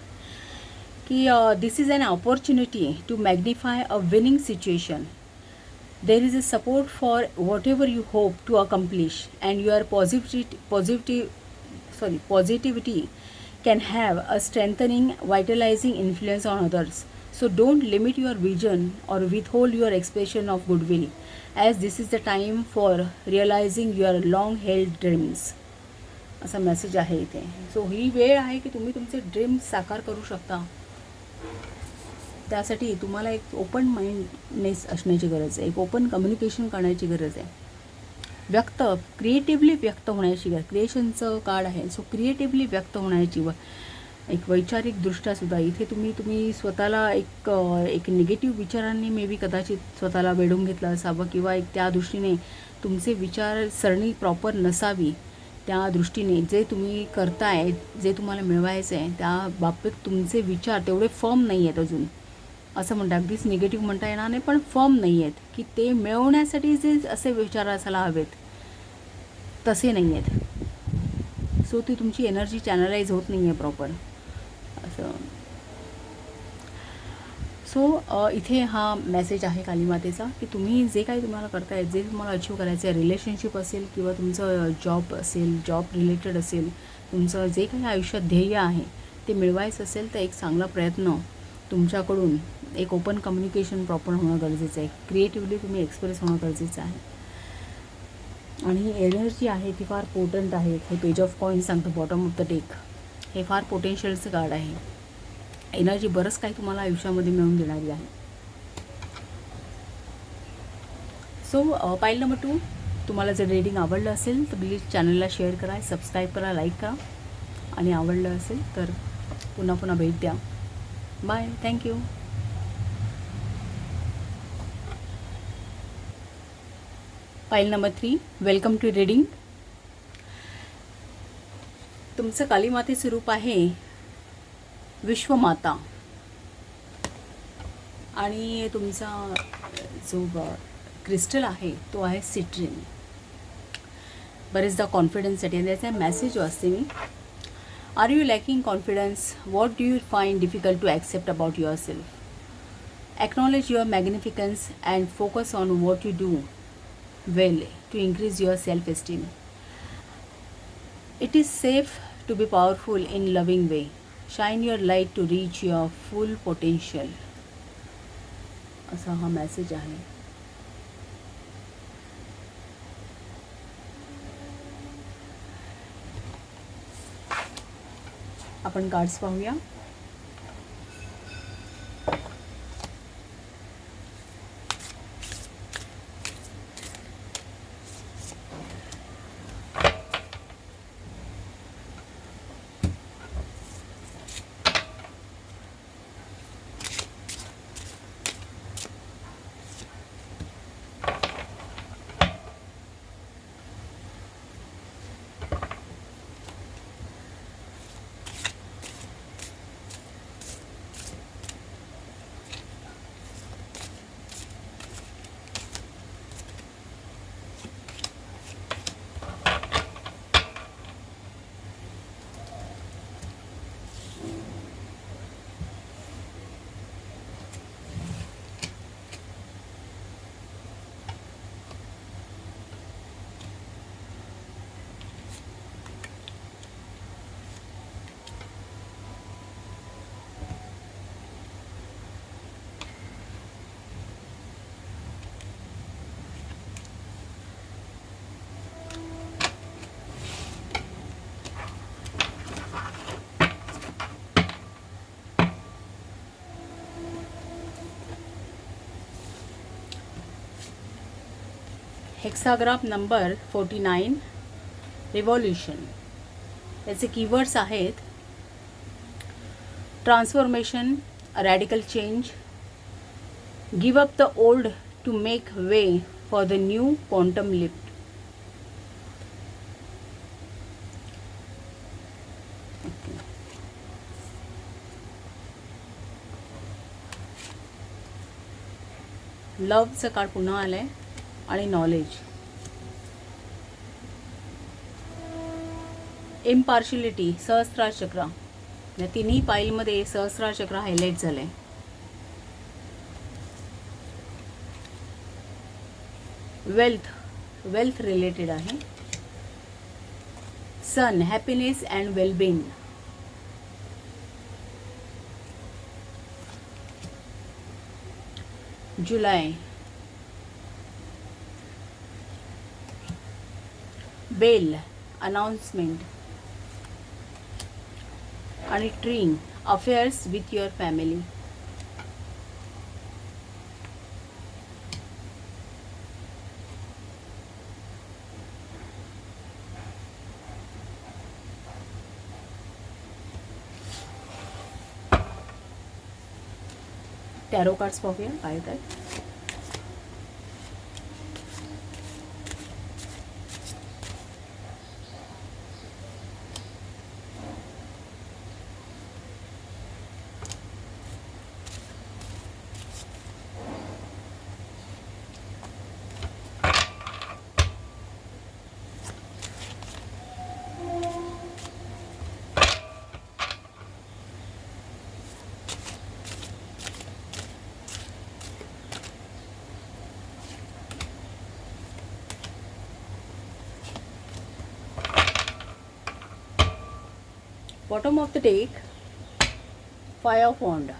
की this is an opportunity to magnify a winning situation. There is a support for whatever you hope to accomplish and you are positivity can have a strengthening, vitalizing influence on others. So don't limit your vision or withhold your expression of goodwill, as this is the time for realizing your long held dreams. असा message आहे इथे. So ही वेळ आहे की तुम्ही तुमचे dreams साकार करू शकता. त्यासाठी तुम्हाला एक ओपन माइंडनेस असण्याची गरज आहे, एक ओपन कम्युनिकेशन करण्याची गरज आहे, क्रिएटिव्हली व्यक्त होण्याची गरज. क्रिएशनचं कार्ड आहे. सो क्रिएटिव्हली व्यक्त होण्याची एक वैचारिकदृष्ट्यासुद्धा इथे तुम्ही स्वतःला एक निगेटिव्ह विचारांनी मे बी कदाचित स्वतःला वेढून घेतलं असावं, किंवा एक त्या दृष्टीने तुमचे विचारसरणी प्रॉपर नसावी. त्या दृष्टीने जे तुम्ही करताय, जे तुम्हाला मिळवायचं आहे, त्या बाबतीत तुमचे विचार तेवढे फर्म नाही आहेत अजून. असं म्हणता, अगदीच निगेटिव्ह म्हणता येणार नाही, पण फर्म नाही आहेत की ते मिळवण्यासाठी जे असे विचार असायला हवेत तसे नाही आहेत. सो ती तुमची एनर्जी चॅनलाइज होत नाही आहे प्रॉपर असं. सो इथे हा मेसेज आहे कालीमातेचा की तुम्ही जे काही तुम्हाला करताय, जे तुम्हाला अचीव करायचं आहे, रिलेशनशिप असेल किंवा तुमचं जॉब असेल, जॉब रिलेटेड असेल, तुमचं जे काही आयुष्यात ध्येय आहे ते मिळवायचं असेल तर एक चांगला प्रयत्न तुमच्याकडून, एक ओपन कम्युनिकेशन प्रॉपर होणं गरजेचं आहे, क्रिएटिव्हली तुम्ही एक्सप्रेस होणं गरजेचं आहे. आणि ही एनर्जी आहे ती फार पोटंट आहे. हे पेज ऑफ कॉईन्स सांगतं बॉटम ऑफ द डेक. हे फार पोटेन्शियलचं कार्ड आहे. एनर्जी बरंच काही तुम्हाला आयुष्यामध्ये मिळवून देणारी आहे. सो पाईल नंबर 2, तुम्हाला जर रीडिंग आवडलं असेल तर प्लीज चॅनलला शेअर करा, सबस्क्राईब करा, लाईक करा, आणि आवडलं असेल तर पुन्हा पुन्हा भेट द्या. Bye, thank you. Pile number 3, welcome to reading. तुमचं कालीमातेचं रूप आहे विश्वमाता, आणि तुमचा जो क्रिस्टल आहे तो आहे सिट्रीन. बरेचदा कॉन्फिडन्ससाठी, आणि त्याचा मेसेज वाचते मी. Are you lacking confidence? What do you find difficult to accept about yourself? Acknowledge your magnificence and focus on what you do well to increase your self-esteem. It is safe to be powerful in loving way. Shine your light to reach your full potential. असा हा message आहे. आपण cards पाहूया. Hexagram number 49, revolution. याचे keywords आहेत transformation, radical change, give up the old to make way for the new, quantum leap. लवचं card पुन्हा आलं आहे, आणि नॉलेज. इम्पार्शिलिटी, सहस्रार चक्र. या तिन्ही पाईलमध्ये सहस्रार चक्र हायलाईट झालं आहे. वेल्थ रिलेटेड आहे. Sun, happiness and well-being. July, Bell, announcement. आणि Tree, affairs with your family. Tarot cards पाहूया काय येतात. Bottom of the deck, Five of Wands.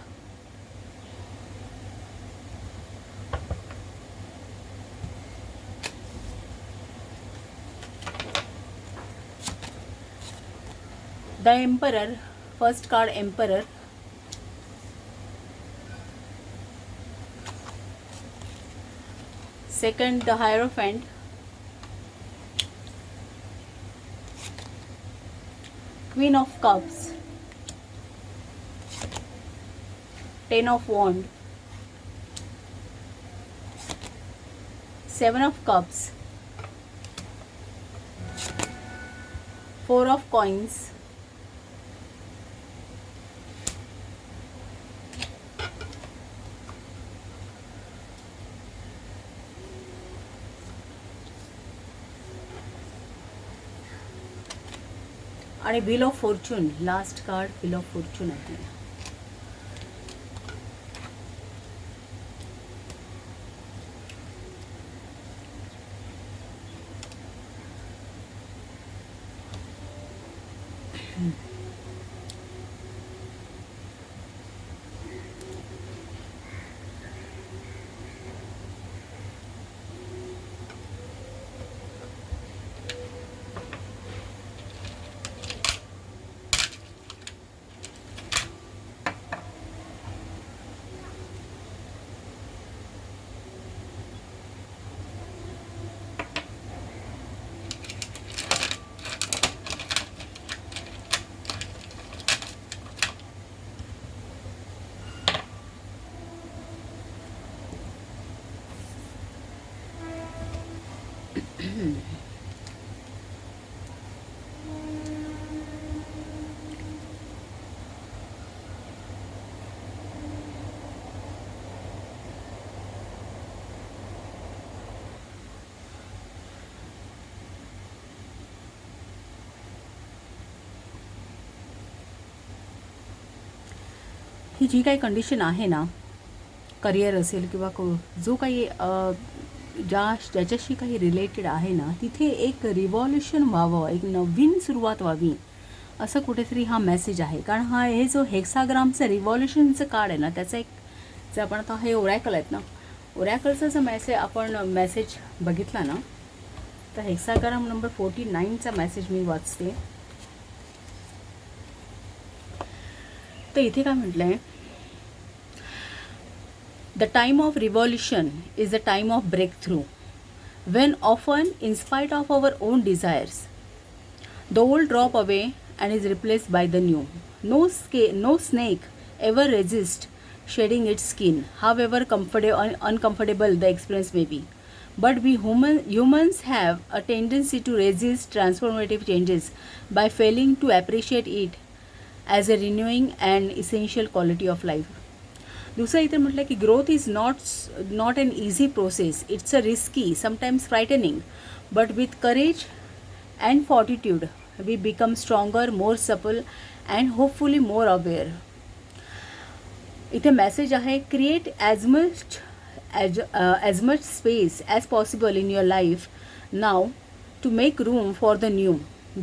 The Emperor, first card Emperor. Second, the Hierophant. Queen of Cups, Ten of Wands, Seven of Cups, Four of Coins, आणि wheel of Fortune. Last card wheel of Fortune आहे. ही जी काही condition आहे ना, career असेल किंवा जो काही ज्याच्याशी काही रिलेटेड आहे ना, तिथे एक रिव्हॉल्युशन व्हावं, एक नवीन सुरुवात व्हावी, असं कुठेतरी हा मेसेज आहे. कारण हे जो हेक्साग्रामचं रिव्हॉल्युशनचं कार्ड आहे ना, त्याचा एक जे आपण आता हे ओरॅकल आहेत ना, ओरॅकलचा जो आपण मेसेज बघितला ना, तर हेक्साग्राम नंबर 49चा मेसेज मी वाचते. तर इथे काय म्हटलं आहे, the time of revolution is the time of breakthrough, when often in spite of our own desires the old drop away and is replaced by the new. No snake ever resists shedding its skin, however uncomfortable the experience may be. But we humans have a tendency to resist transformative changes by failing to appreciate it as a renewing and essential quality of life. दुसरं इथे म्हटलं की growth is not an easy process. It's a risky, sometimes frightening, but with courage and fortitude we become stronger, more supple and hopefully more aware. इथे message आहे, create as much space as possible in your life now to make room for the new.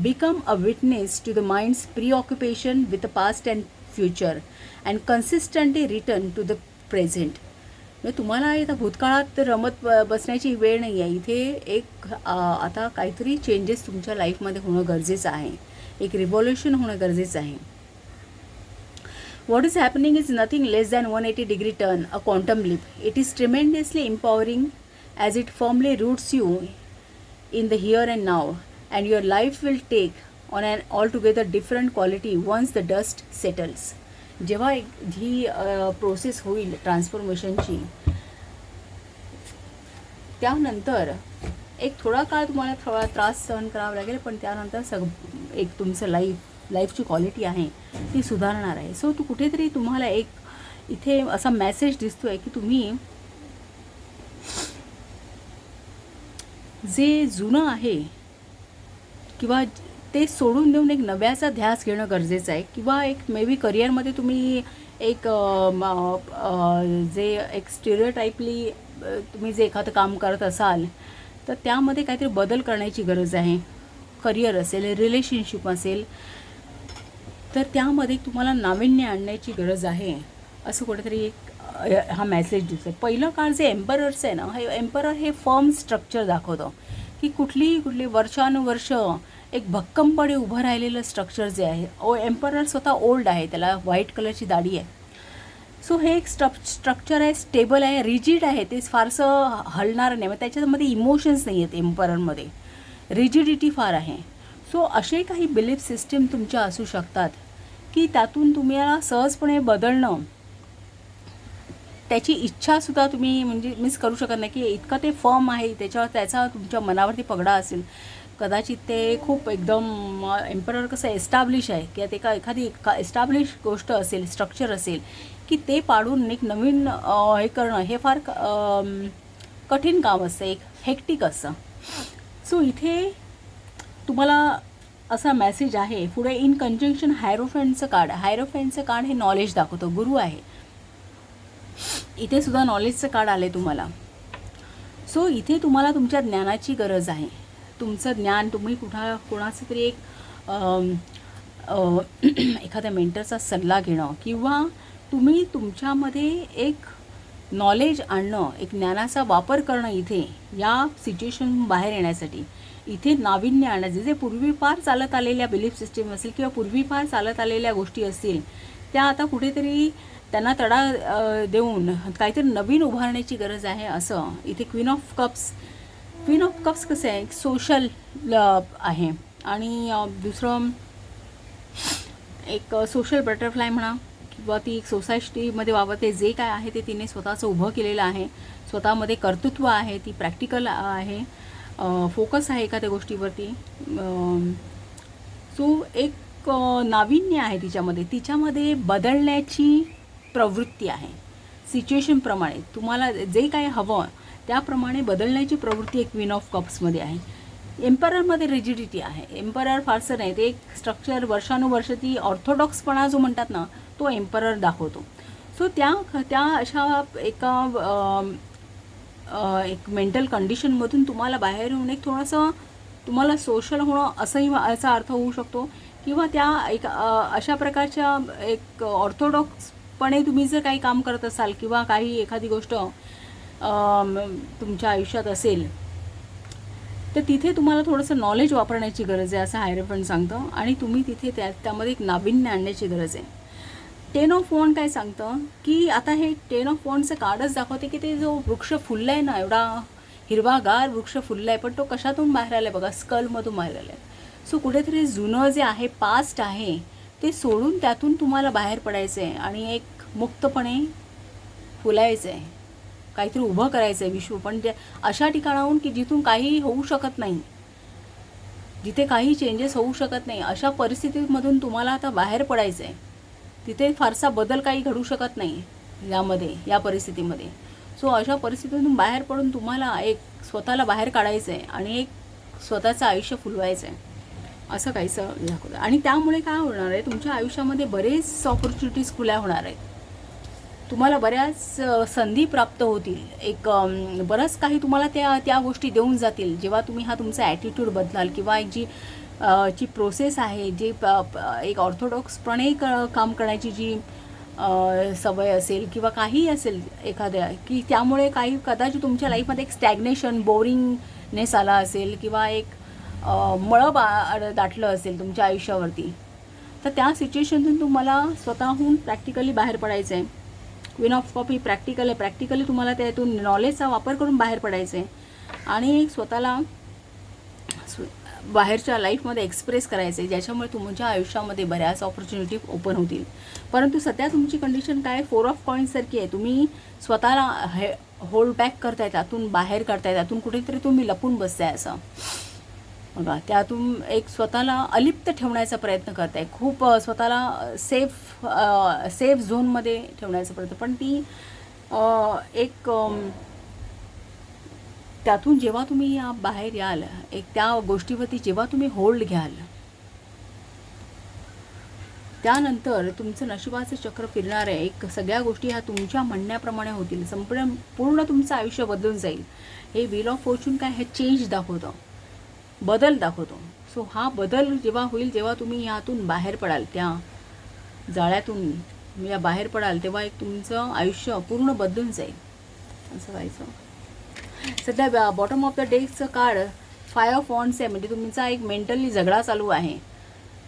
Become a witness to the mind's preoccupation with the past and future and consistently return to the present. म्हणजे तुम्हाला आता भूतकाळात रमत बसण्याची वेळ नाही आहे. इथे एक आता काहीतरी चेंजेस तुमच्या लाईफमध्ये होणं गरजेचं आहे. एक रिव्हॉल्युशन होणं गरजेचं आहे. What is happening is nothing less than 180-degree turn, a quantum leap. It is tremendously empowering as it firmly roots you in the here and now, and your life will take on an altogether different quality once the dust settles. जेव्हा ही process होईल ट्रान्सफॉर्मेशनची, त्यानंतर एक थोडा काळ तुम्हाला थोडा त्रास सहन करावा लागेल, पण त्यानंतर एक तुमचं लाईफची क्वालिटी आहे ती सुधारणार आहे. सो कुठेतरी तुम्हाला एक इथे असा मेसेज दिसतो आहे की तुम्ही जे जुनं आहे किंवा ते सोडून देऊन एक नव्याचा ध्यास घेणं गरजेचं आहे. किंवा एक मे बी करिअरमध्ये तुम्ही एक जे एक स्टिरियोटाईपली तुम्ही जे एखादं काम करत असाल तर त्यामध्ये काहीतरी बदल करण्याची गरज आहे. करिअर असेल, रिलेशनशिप असेल, तर त्यामध्ये तुम्हाला नाविन्य आणण्याची गरज आहे असं कुठेतरी एक हा मेसेज दिसतो. पहिलं काळ जे एम्परर्स आहे ना, हे एम्परर हे फर्म स्ट्रक्चर दाखवतं की कुठली वर्षानुवर्ष एक भक्कमपणे उभं राहिलेलं स्ट्रक्चर जे आहे. एम्परर स्वतः ओल्ड आहे, त्याला व्हाईट कलरची दाढी आहे. सो हे एक स्ट्रक्चर आहे, स्टेबल आहे, रिजिड आहे, ते फारसं हलणार नाही. मग त्याच्यामध्ये इमोशन्स नाही आहेत एम्पररमध्ये, रिजिडिटी फार आहे. सो असे काही बिलीफ सिस्टीम तुमच्या असू शकतात की त्यातून तुम्हाला सहजपणे बदलणं, त्याची इच्छासुद्धा तुम्ही म्हणजे मिस करू शकत नाही की इतकं ते फर्म आहे, त्याचा तुमच्या मनावरती पगडा असेल. कदाचित ते खूप एकदम एम्परर कसं एस्टॅब्लिश आहे की ते एखादी एस्टॅब्लिश गोष्ट असेल, स्ट्रक्चर असेल की ते पाडून एक नवीन हे करणं हे फार कठीण काम असतं, एक हेक्टिक असतं. सो इथे तुम्हाला असा मेसेज आहे पुढे. इन कंजंक्शन हायरोफेंटचं कार्ड हे नॉलेज दाखवतं, गुरु आहे. इथे सुद्धा नॉलेजचं कार्ड आलं आहे तुम्हाला. सो इथे तुम्हाला तुमच्या ज्ञानाची गरज आहे. तुमचं ज्ञान तुम्ही कोणाचं तरी एक एखाद्या मेंटरचा सल्ला घेणं किंवा तुम्ही तुमच्यामध्ये एक नॉलेज आणणं, एक ज्ञानाचा वापर करणं इथे या सिच्युएशन बाहेर येण्यासाठी. इथे नाविन्य आणायचे. जे पूर्वी फार चालत आलेल्या बिलीफ सिस्टीम असेल किंवा पूर्वी फार चालत आलेल्या गोष्टी असतील त्या आता कुठेतरी त्यांना तडा देऊन काहीतरी नवीन उभारण्याची गरज आहे असं इथे. क्वीन ऑफ कप्स कसं आहे, एक सोशल आहे आणि दुसरं एक सोशल बटरफ्लाय म्हणा किंवा ती एक सोसायटीमध्ये वावरते. जे काय आहे ते तिने स्वतःचं उभं केलेलं आहे, स्वतःमध्ये कर्तृत्व आहे, ती प्रॅक्टिकल आहे, फोकस आहे एखाद्या गोष्टीवरती. सो एक नाविन्य आहे तिच्यामध्ये बदलण्याची प्रवृत्ती आहे. सिच्युएशनप्रमाणे तुम्हाला जे काय हवं त्याप्रमाणे बदलण्याची प्रवृत्ती एक क्वीन ऑफ कप्समध्ये आहे. एम्पररमध्ये रिजिडिटी आहे. एम्परर फारसं नाही, ते एक स्ट्रक्चर वर्षानुवर्ष ती ऑर्थोडॉक्सपणा जो म्हणतात ना तो एम्परर दाखवतो. सो त्या अशा एक मेंटल कंडिशनमधून तुम्हाला बाहेर येऊन एक थोडंसं तुम्हाला सोशल होणं असंही याचा अर्थ होऊ शकतो. किंवा त्या एक अशा प्रकारच्या एक ऑर्थोडॉक्सपणे तुम्ही जर काही काम करत असाल किंवा काही एखादी गोष्ट तुमच्या आयुष्यात असेल तर तिथे तुम्हाला थोडंसं नॉलेज वापरण्याची गरज आहे असं हायरोफंट सांगतं. आणि तुम्ही तिथे त्यामध्ये एक नाविन्य आणण्याची गरज आहे. 10 ऑफ वॉन्ड काय सांगतं की आता हे 10 ऑफ वॉन्डचं कार्डच दाखवते की ते जो वृक्ष फुलला आहे ना, एवढा हिरवागार वृक्ष फुलला आहे, पण तो कशातून बाहेर आला आहे बघा, स्कलमधून बाहेर आला आहे. सो कुठेतरी जुनं जे आहे, पास्ट आहे, ते सोडून त्यातून तुम्हाला बाहेर पडायचं आहे आणि एक मुक्तपणे फुलायचं आहे, काहीतरी उभं करायचं आहे विश्व. पण ते अशा ठिकाणाहून की जिथून काही होऊ शकत नाही, जिथे काही चेंजेस होऊ शकत नाही, अशा परिस्थितीमधून तुम्हाला आता बाहेर पडायचं आहे. तिथे फारसा बदल काही घडू शकत नाही या परिस्थितीमध्ये. सो अशा परिस्थितीतून बाहेर पडून तुम्हाला एक स्वतःला बाहेर काढायचं आहे आणि एक स्वतःचं आयुष्य फुलवायचं आहे असं काहीसं दाखवतं. आणि त्यामुळे काय होणार आहे, तुमच्या आयुष्यामध्ये बरेच ऑपॉर्च्युनिटीज खुल्या होणार आहेत. तुम्हाला बऱ्याच संधी प्राप्त होतील. एक बरंच काही तुम्हाला त्या गोष्टी देऊन जातील जेव्हा तुम्ही हा तुमचा ॲटिट्यूड बदलाल किंवा एक जी ची प्रोसेस आहे, जी एक ऑर्थोडॉक्सपणे काम करण्याची जी सवय असेल किंवा काहीही असेल एखाद्या, की त्यामुळे काही कदाचित तुमच्या लाईफमध्ये एक स्टॅग्नेशन, बोरिंगनेस आला असेल किंवा एक मळं दाटलं असेल तुमच्या आयुष्यावरती, तर त्या सिच्युएशनतून तुम्हाला स्वतःहून प्रॅक्टिकली बाहेर पडायचं आहे. Queen of cup he practical आहे. प्रॅक्टिकली तुम्हाला त्यातून नॉलेजचा वापर करून बाहेर पडायचं आहे आणि एक स्वतःला बाहेरच्या लाईफमध्ये एक्सप्रेस करायचं आहे, ज्याच्यामुळे तुमच्या आयुष्यामध्ये बऱ्याच ऑपॉर्च्युनिटी ओपन होतील. परंतु सध्या तुमची कंडिशन काय, 4 ऑफ कॉईन्ससारखी आहे. तुम्ही स्वतःला होल्ड बॅक करताय, त्यातून बाहेर काढताय, त्यातून कुठेतरी तुम्ही लपून बसताय असं बघा. त्यातून एक स्वतःला अलिप्त ठेवण्याचा प्रयत्न करताय, खूप स्वतःला सेफ झोनमध्ये ठेवण्याचा प्रयत्न. पण ती एक त्यातून जेव्हा तुम्ही या बाहेर याल, एक त्या गोष्टीवरती जेव्हा तुम्ही होल्ड घ्याल, त्यानंतर तुमचं नशिबाचं चक्र फिरणार आहे. एक सगळ्या गोष्टी ह्या तुमच्या म्हणण्याप्रमाणे होतील. पूर्ण तुमचं आयुष्य बदलून जाईल. हे व्हील ऑफ फॉर्च्यून काय, हे चेंज दाखवतं, बदल दाखवतो. सो हा बदल जेव्हा होईल, जेव्हा तुम्ही ह्यातून बाहेर पडाल, त्या जाळ्यातून या बाहेर पडाल, तेव्हा एक तुमचं आयुष्य पूर्ण बदलून जाईल. असं व्हायचं. सध्या बॉटम ऑफ द डेचं कार्ड 5 ऑफ वॉन्ड्स आहे. म्हणजे तुमचा एक मेंटली झगडा चालू आहे.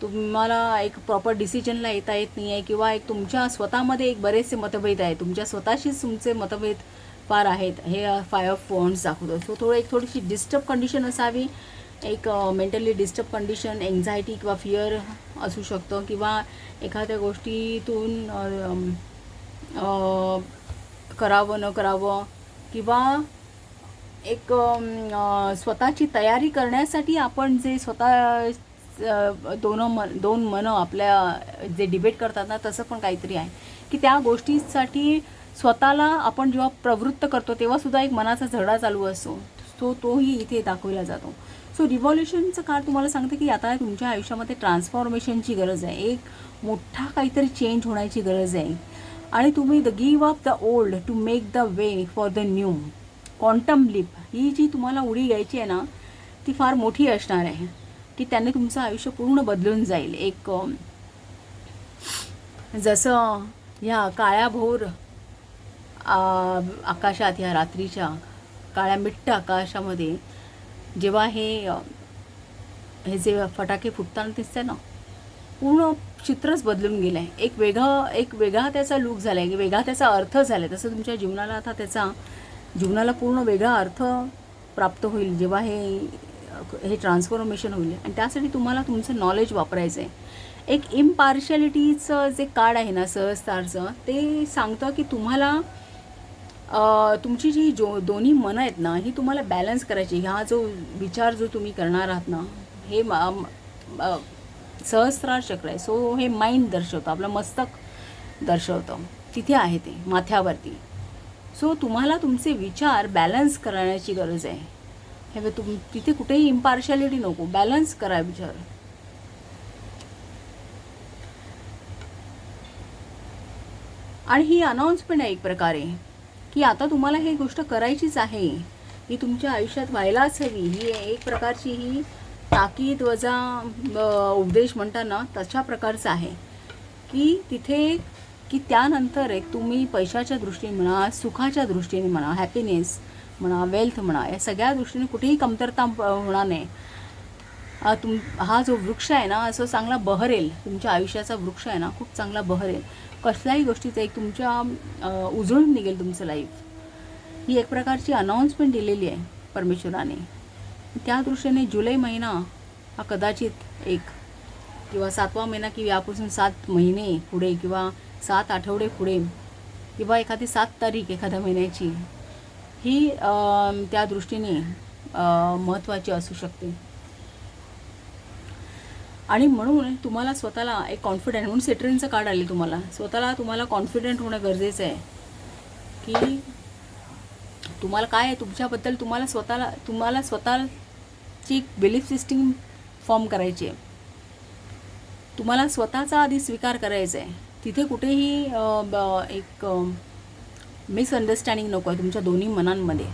तुम्हाला एक प्रॉपर डिसिजनला येता येत नाही आहे किंवा एक तुमच्या स्वतःमध्ये एक बरेचसे मतभेद आहेत. तुमच्या स्वतःशीच तुमचे मतभेद फार आहेत. हे 5 ऑफ वॉन्ड्स दाखवतो. सो थोडीशी डिस्टर्ब कंडिशन असावी. एक मेंटली डिस्टर्ब कंडिशन, एन्झायटी किंवा फिअर असू शकतं किंवा एखाद्या गोष्टीतून करावं न करावं किंवा एक स्वतःची तयारी करण्यासाठी आपण जे स्वतः दोन मनं आपल्या जे डिबेट करतात ना, तसं पण काहीतरी आहे की त्या गोष्टीसाठी स्वतःला आपण जेव्हा प्रवृत्त करतो तेव्हासुद्धा एक मनाचा झगडा चालू असतो. सो तोही इथे दाखवला जातो. सो रिव्हॉल्युशनचं काळ तुम्हाला सांगते की आता तुमच्या आयुष्यामध्ये ट्रान्सफॉर्मेशनची गरज आहे. एक मोठा काहीतरी चेंज होण्याची गरज आहे आणि तुम्ही give up the old to make the way for the new. Quantum leap ही जी तुम्हाला उडी घ्यायची आहे ना, ती फार मोठी असणार आहे की त्याने तुमचं आयुष्य पूर्ण बदलून जाईल. एक जसं ह्या काळ्याभोर आकाशात, ह्या रात्रीच्या काळ्या मिट्ट आकाशामध्ये जेव्हा हे जे फटाके फुटताना दिसते ना, पूर्ण चित्रच बदलून गेलं आहे. एक वेगळा त्याचा लूक झाला आहे, वेगळा त्याचा अर्थ झाला आहे. तसं तुमच्या जीवनाला आता त्याचा जीवनाला पूर्ण वेगळा अर्थ प्राप्त होईल जेव्हा हे ट्रान्सफॉर्मेशन होईल. आणि त्यासाठी तुम्हाला तुमचं नॉलेज वापरायचं आहे. एक इम्पार्शियलिटीचं जे कार्ड आहे ना, सहस्तारचं, ते सांगतं की तुम्हाला तुमची जी दोन्ही मनं आहेत ना, ही तुम्हाला बॅलन्स करायची. हा जो विचार जो तुम्ही करणार आहात ना, हे सहस्त्रार चक्र आहे. सो हे माइंड दर्शवतं, आपलं मस्तक दर्शवतं, तिथे आहे ते माथ्यावरती. सो तुम्हाला तुमचे विचार बॅलन्स करण्याची गरज आहे. हे तिथे कुठेही इम्पार्शियलिटी नको, बॅलन्स करा विचार. आणि ही अनाउन्समेंट आहे एक प्रकारे की आता तुम्हाला ही गोष्ट करायचीच आहे, ही तुमच्या आयुष्यात व्हायलाच हवी. ही एक प्रकारची ही ताकीद वजा उपदेश म्हणताना तशा प्रकारचं आहे की तिथे की त्यानंतर एक तुम्ही पैशाच्या दृष्टीने म्हणा, सुखाच्या दृष्टीने म्हणा, हॅपीनेस म्हणा, वेल्थ म्हणा, या सगळ्या दृष्टीने कुठेही कमतरता होणार नाही. हा जो वृक्ष आहे ना, असं चांगला बहरेल. तुमच्या आयुष्याचा वृक्ष आहे ना, खूप चांगला बहरेल. कसल्याही गोष्टीचं एक तुमच्या उजळून निघेल तुमचं लाईफ. ही एक प्रकारची अनाउन्समेंट दिलेली आहे परमेश्वराने. त्या दृष्टीने जुलै महिना हा कदाचित एक किंवा 7वा महिना किंवा यापासून 7 महिने पुढे किंवा 7 आठवडे पुढे किंवा एखादी 7 तारीख एखाद्या महिन्याची ही त्या दृष्टीने महत्त्वाची असू शकते. आणि म्हणून तुम्हाला स्वतःला एक कॉन्फिडंट, म्हणून सेट्रेनचं कार्ड आले तुम्हाला. तुम्हाला कॉन्फिडंट होणं गरजेचं आहे की तुम्हाला काय आहे तुमच्याबद्दल. तुम्हाला स्वतःची बिलीफ सिस्टीम फॉर्म करायची आहे. तुम्हाला स्वतःचा आधी स्वीकार करायचा आहे. तिथे कुठेही एक मिसअंडरस्टँडिंग नको आहे तुमच्या दोन्ही मनांमध्ये.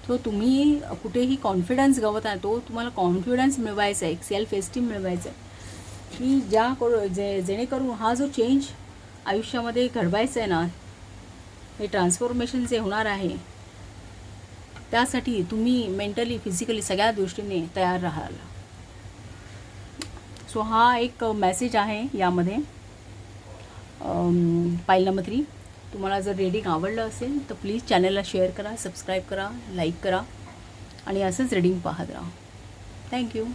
तो तुम्ही कुठेही कॉन्फिडन्स गवत आहे, तो तुम्हाला कॉन्फिडन्स मिळवायचा आहे, एक सेल्फ एस्टीम मिळवायचं आहे की जेणेकरून हा जो चेंज आयुष्यामध्ये घडवायचा आहे ना, हे ट्रान्सफॉर्मेशन जे होणार आहे त्यासाठी तुम्ही मेंटली फिजिकली सगळ्या दृष्टीने तयार राहाल. सो हा एक मेसेज आहे यामध्ये. पाईल नंबर 3. तुम्हाला जर रीडिंग आवडलं असेल तर प्लीज चॅनलला शेअर करा, सबस्क्राईब करा, लाईक करा आणि असंच रीडिंग पाहत राहा. थँक्यू.